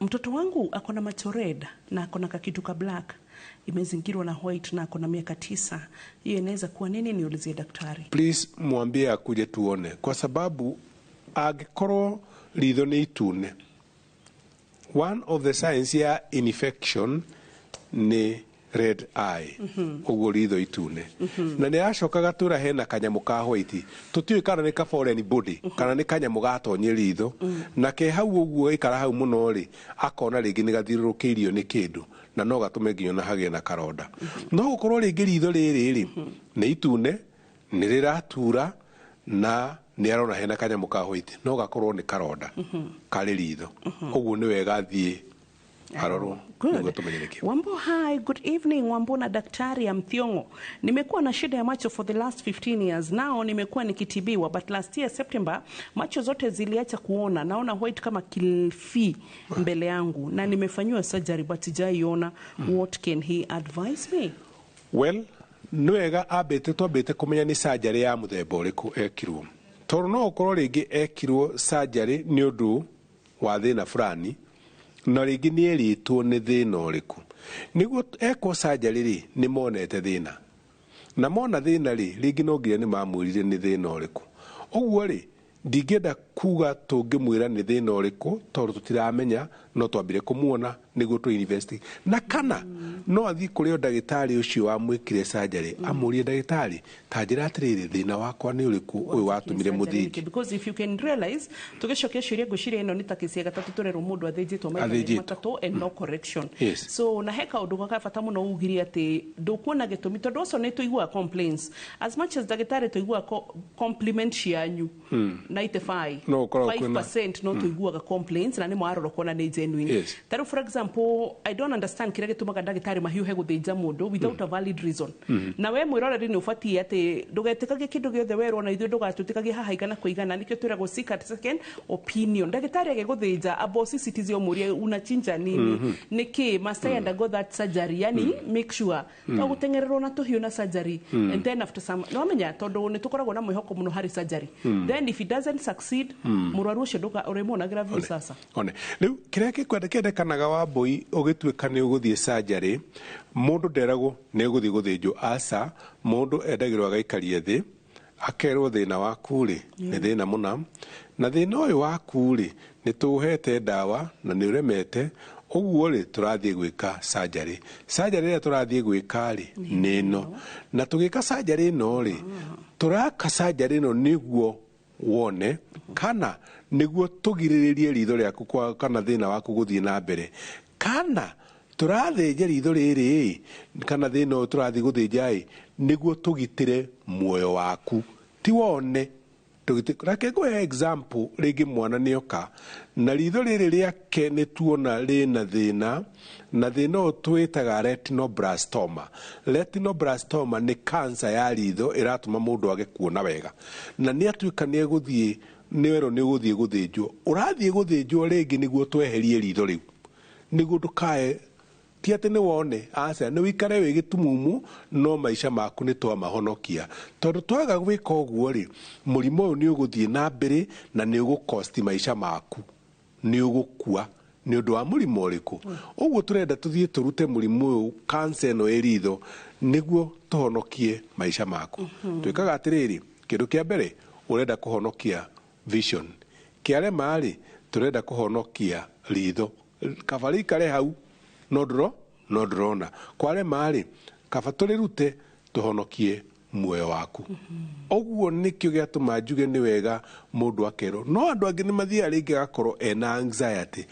mtoto wangu akona macho red na akona kakitu ka black, imezingirwa na white na akona miaka 9. Hiyo inaweza kuwa nini? Niulizie daktari. Please mwambie akuje tuone, kwa sababu agĩkorwo ritho nĩ itune, one of the signs ya infection ni red eye. Uguo ritho itune. Na nĩ acoka gatũra hena kanyamũ ka white. Tũtiũĩ kana nĩ ka foreign body kana nĩ kanyamũ gatonyie ritho. Na ke hau uguo ikara hau mũno rĩ, akona rĩngĩ nĩ gathiũrũrũkĩirio nĩ kĩndũ na no gatũme nginya na hagĩe na karonda. No gũkorwo rĩngĩ ritho rĩrĩ rĩ nĩ itune, nĩ rĩratura na nĩ arona hena kanyamũ ka white, no gakorwo nĩ karonda karĩ ritho. Uguo nĩ wega thiĩ arorwo. Good. Wambo, hi, good evening. Wambo na daktari Mthiongo. Nimekuwa na shida ya macho for the last 15 years. Now nimekuwa nikitibiwa, but last year September macho zote ziliacha kuona. Naona white kama kilfi mbele yangu na nimefanywa surgery but sijaiona. What can he advise me? Well, nwega abete twambete kumenya ni surgery ya muthemba ũrĩkũ ekirwo. Tondũ no ũkorwo rĩngĩ ekirwo surgery nĩ ũndũ wa thĩna fulani na rĩngĩ nĩ eritwo nĩ thĩna ũrĩkũ. Nĩguo ekwo surgery rĩ nĩ monete thĩna, na mona thĩna rĩ rĩngĩ no nginya nĩ mamwĩrire nĩ thĩna ũrĩkũ. Ũguo rĩ ndingĩenda kuga tũngĩmwĩra nĩ thĩna ũrĩkũ tondũ tũtiramenya, no twambire kũmuona nĩguo tũ investigate. Na kana no athiĩ kũrĩ ndagĩtarĩ ũcio wamwĩkire surgery amũrie ndagĩtarĩ ta njĩra atĩrĩrĩ thĩna wakwa nĩ ũrĩkũ ũyũ watũmire mũthingi. Because if you can realize tũgĩcokia ciũria ngwĩciria ĩno nĩ ta kĩcia gatatũ tũrerwo mũndũ athĩnjĩtwo maita matatũ and no correction. So na he kaũndũ gaka bata mũno ugire atĩ ndũkuona gĩtũmi tondũ ũcio nĩ tũiguaga complaints. As much as ndagĩtarĩ tũiguaga compliment cianyu 95% no tũiguaga complaints na nĩ mwarorwo kuona nĩ genuine. Taru for example, I don't understand kĩrĩa gĩtũmaga ndagĩtarĩ mahiũhe gũthĩnja mũndũ without a valid reason. Na we mwĩroreri nĩ ũbatiĩ atĩ ndũgetĩkagie kĩndũ gĩothe werwo na ithuĩ ndũgatwĩtĩkagie haha igana kwa igana, nĩkĩo twĩragwo seek a second opinion. Ndagĩtarĩ agĩgũthĩnja abo sisitize ũmũrie unachinja nini, nĩkĩ must I undergo that surgery, yani make sure to gũtengererwo na tũhiũ na surgery and then after some no menya tondũ nĩ tũkoragwo na mwĩhoko mũno harĩ surgery, then if it doesn't succeed mũrwaru ũcio ũrĩmuonagira view sasa. Rĩu kĩrĩa kĩendekanaga Wambui ũgĩtuĩka nĩ ũgũthiĩ surgery, mũndũ nderagwo nĩ ũgũthiĩ gũthĩnjwo. Aca mũndũ endagĩrwo agaikarie thĩ akerwo thĩna waku rĩ nĩ thĩna mũna, na thĩna ũyũ waku rĩ nĩ tũhete ndawa na nĩ ũremete, ũguo rĩ tũrathiĩ gwĩka surgery. Surgery ĩrĩa tũrathiĩ gwĩka rĩ nĩ ĩno, na tũgĩka surgery ĩno rĩ tũraka surgery ĩno nĩguo wone kana nĩguo tũgirĩrĩrie ritho rĩaku kana thĩna waku gũthiĩ na mbere, kana tũrathĩnja ritho rĩrĩ kana thĩna ũyũ tũrathiĩ gũthĩnja nĩguo tũgitĩre muoyo waku, ti wone reke ngũhe example rĩngĩ mwana nĩoka na ritho rĩrĩ rĩake nĩ tuona rĩna thĩna na thĩna ũyũ twĩtaga retinoblastoma. Retinoblastoma nĩ cancer ya ritho ĩratũma mũndũ age kuona wega na nĩ atuĩka nĩ egũthiĩ nĩwerwo nĩ ũgũthiĩ gũthĩnjwo. Ũrathiĩ gũthĩnjwo rĩngĩ nĩguo tweherie ritho rĩu nĩguo ndũkae ti atĩ nĩ wone aca nĩ wĩikare wĩ gĩtumumu no maica maku nĩ twamahonokia tondũ twaga gwĩka ũguo rĩ mũrimũ ũyũ nĩ ũgũthiĩ na mbere na nĩ ũgũkosti maica maku nĩ ũgũkua nĩ ũndũ wa mũrimũ ũrĩkũ. Ũguo tũrenda tũthiĩ tũrute mũrimũ ũyũ cancer ĩno ĩ ritho nĩguo tũhonokie maica maku. Twĩkaga atĩrĩrĩ kĩndũ kĩa mbere ũrenda kũhonokia vision, kĩarema rĩ tũrenda kũhonokia ritho kaba rĩikare hau no ndũrona kwarema rĩ kaba tũrĩrute tũhonokie muoyo waku. Ũguo nĩkĩo gĩatũma njuge nĩ wega mũndũ akerwo. No andũ angĩ nĩ mathiaga rĩngĩ agakorwo ena anxiety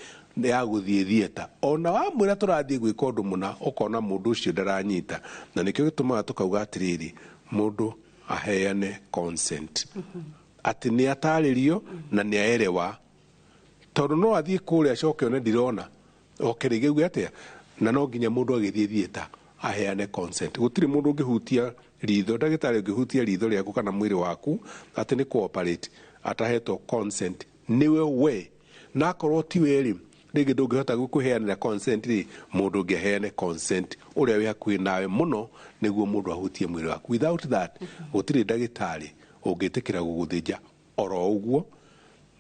ya gũthiĩ thieta ona wamwĩra tũrathiĩ gwĩka ũndũ mũna ũkona mũndũ ũcio ndaranyita na nĩkĩo gĩtũmaga tũkauga atĩrĩrĩ mũndũ aheane consent atĩ nĩ atarĩrio na nĩ aerewa tondũ no athiĩ kũrĩa acoke one ndirona okerĩgĩu atĩa na no nginya mũndũ agĩthiĩ thieta aheane consent. Gũtirĩ mũndũ ũngĩhutia ritho ndagĩtarĩ ũngĩhutia ritho rĩaku kana mwĩrĩ waku atĩ nĩ cooperate atahetwo consent nĩwe we na akorwo ti werĩ rĩngĩ ndũngĩhota gũkũheanĩra consent rĩ mũndũ ũngĩheane consent ũrĩa wĩ hakuhĩ nawe mũno nĩguo mũndũ ahutie mwĩrĩ waku. Without that gũtirĩ ndagĩtarĩ ũngĩtĩkĩra gũgũthĩnja oro ũguo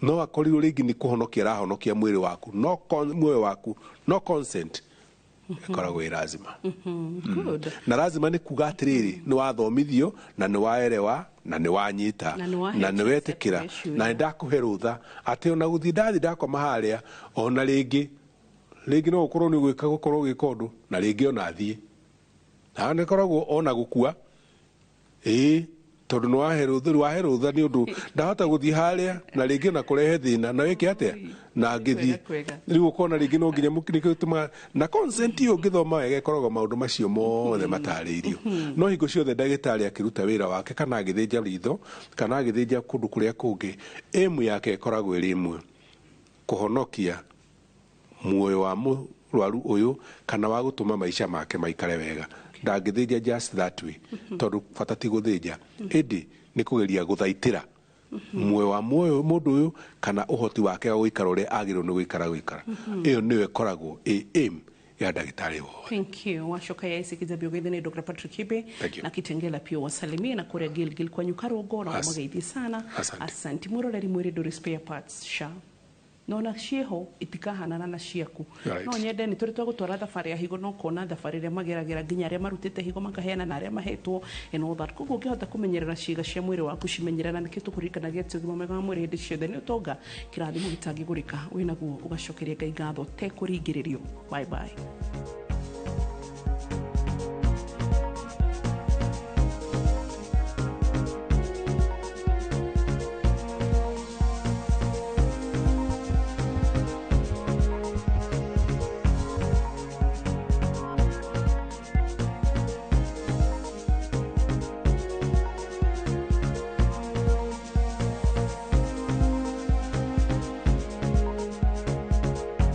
no akorirwo rĩngĩ nĩ kũhonokia arahonokia mwĩrĩ waku no muoyo waku no consent ĩkoragwo ĩ lazima. Na lazima nĩ kuga atĩrĩrĩ nĩ wathomithio na nĩ waerewa na nĩ wanyita na nĩ wetĩkĩra na nĩ ndakũhe rũtha atĩ ona gũthiĩ ndathi ndakoma harĩa ona rĩngĩ no ũkorwo nĩ gũkorwo gwĩka ũndũ na rĩngĩ ona thiĩ na nĩ koragwo ona gũkua tondũ nĩ wahe rũtha nĩ ũndũ ndahota gũthiĩ harĩa na rĩngĩ na kũrehe thĩna na wĩke atĩa na ngĩthiĩ rĩu ũkona rĩngĩ no nginya mũkĩrĩkĩtũma na consent ĩyo ũngĩthoma wega ĩkoragwo maũndũ macio mothe matarĩirio. No hingo ciothe ndagĩtarĩ akĩruta wĩra wake kana agĩthĩnja ritho kana agĩthĩnja kũndũ kũrĩa kũngĩ ĩmu yake ĩkoragwo ĩrĩ ĩmwe kũhonokia muoyo wa mũrwaru ũyũ kana wa gũtũma maica make maikare wega. Ndangĩthĩnja just that way tondũ bata ti gũthĩnja ĩndĩ nĩ kũgeria gũthaitĩra muoyo wa mũndũ ũyũ kana ũhoti wake wa gũikara ũrĩa agĩrĩirwo nĩ gũikara ĩyo nĩyo ĩkoragwo aim ya ndagĩtarĩ wothe. Thank you. Wacoka ya isikiza biogethini Dr. Patrick Kibe na Kitengela pia wasalimie na kuria Gilgil kwa Nyukarogo na wamagaidi sana. Asante. Muroreri mwiri do spare parts sha nona cieho itikahanana na ciaku no nyende nĩ tũrĩ twagũtwara thabarĩ ya higo no kona thabarĩ ĩrĩa mageragĩra nginya arĩa marutĩte higo makaheana na arĩa mahetwo no that koguo ũngĩhota kũmenyerera ciĩga cia mwĩrĩ waku cimenyerera nĩkĩo tũkũririkanagia atĩ ũgima mwega wa mwĩrĩ hĩndĩ ciothe nĩ ũtonga kĩrathimo gĩtangĩgũrĩka wĩnaguo ũgacokeria Ngai ngatho tekũringĩrĩrio. Bye bye.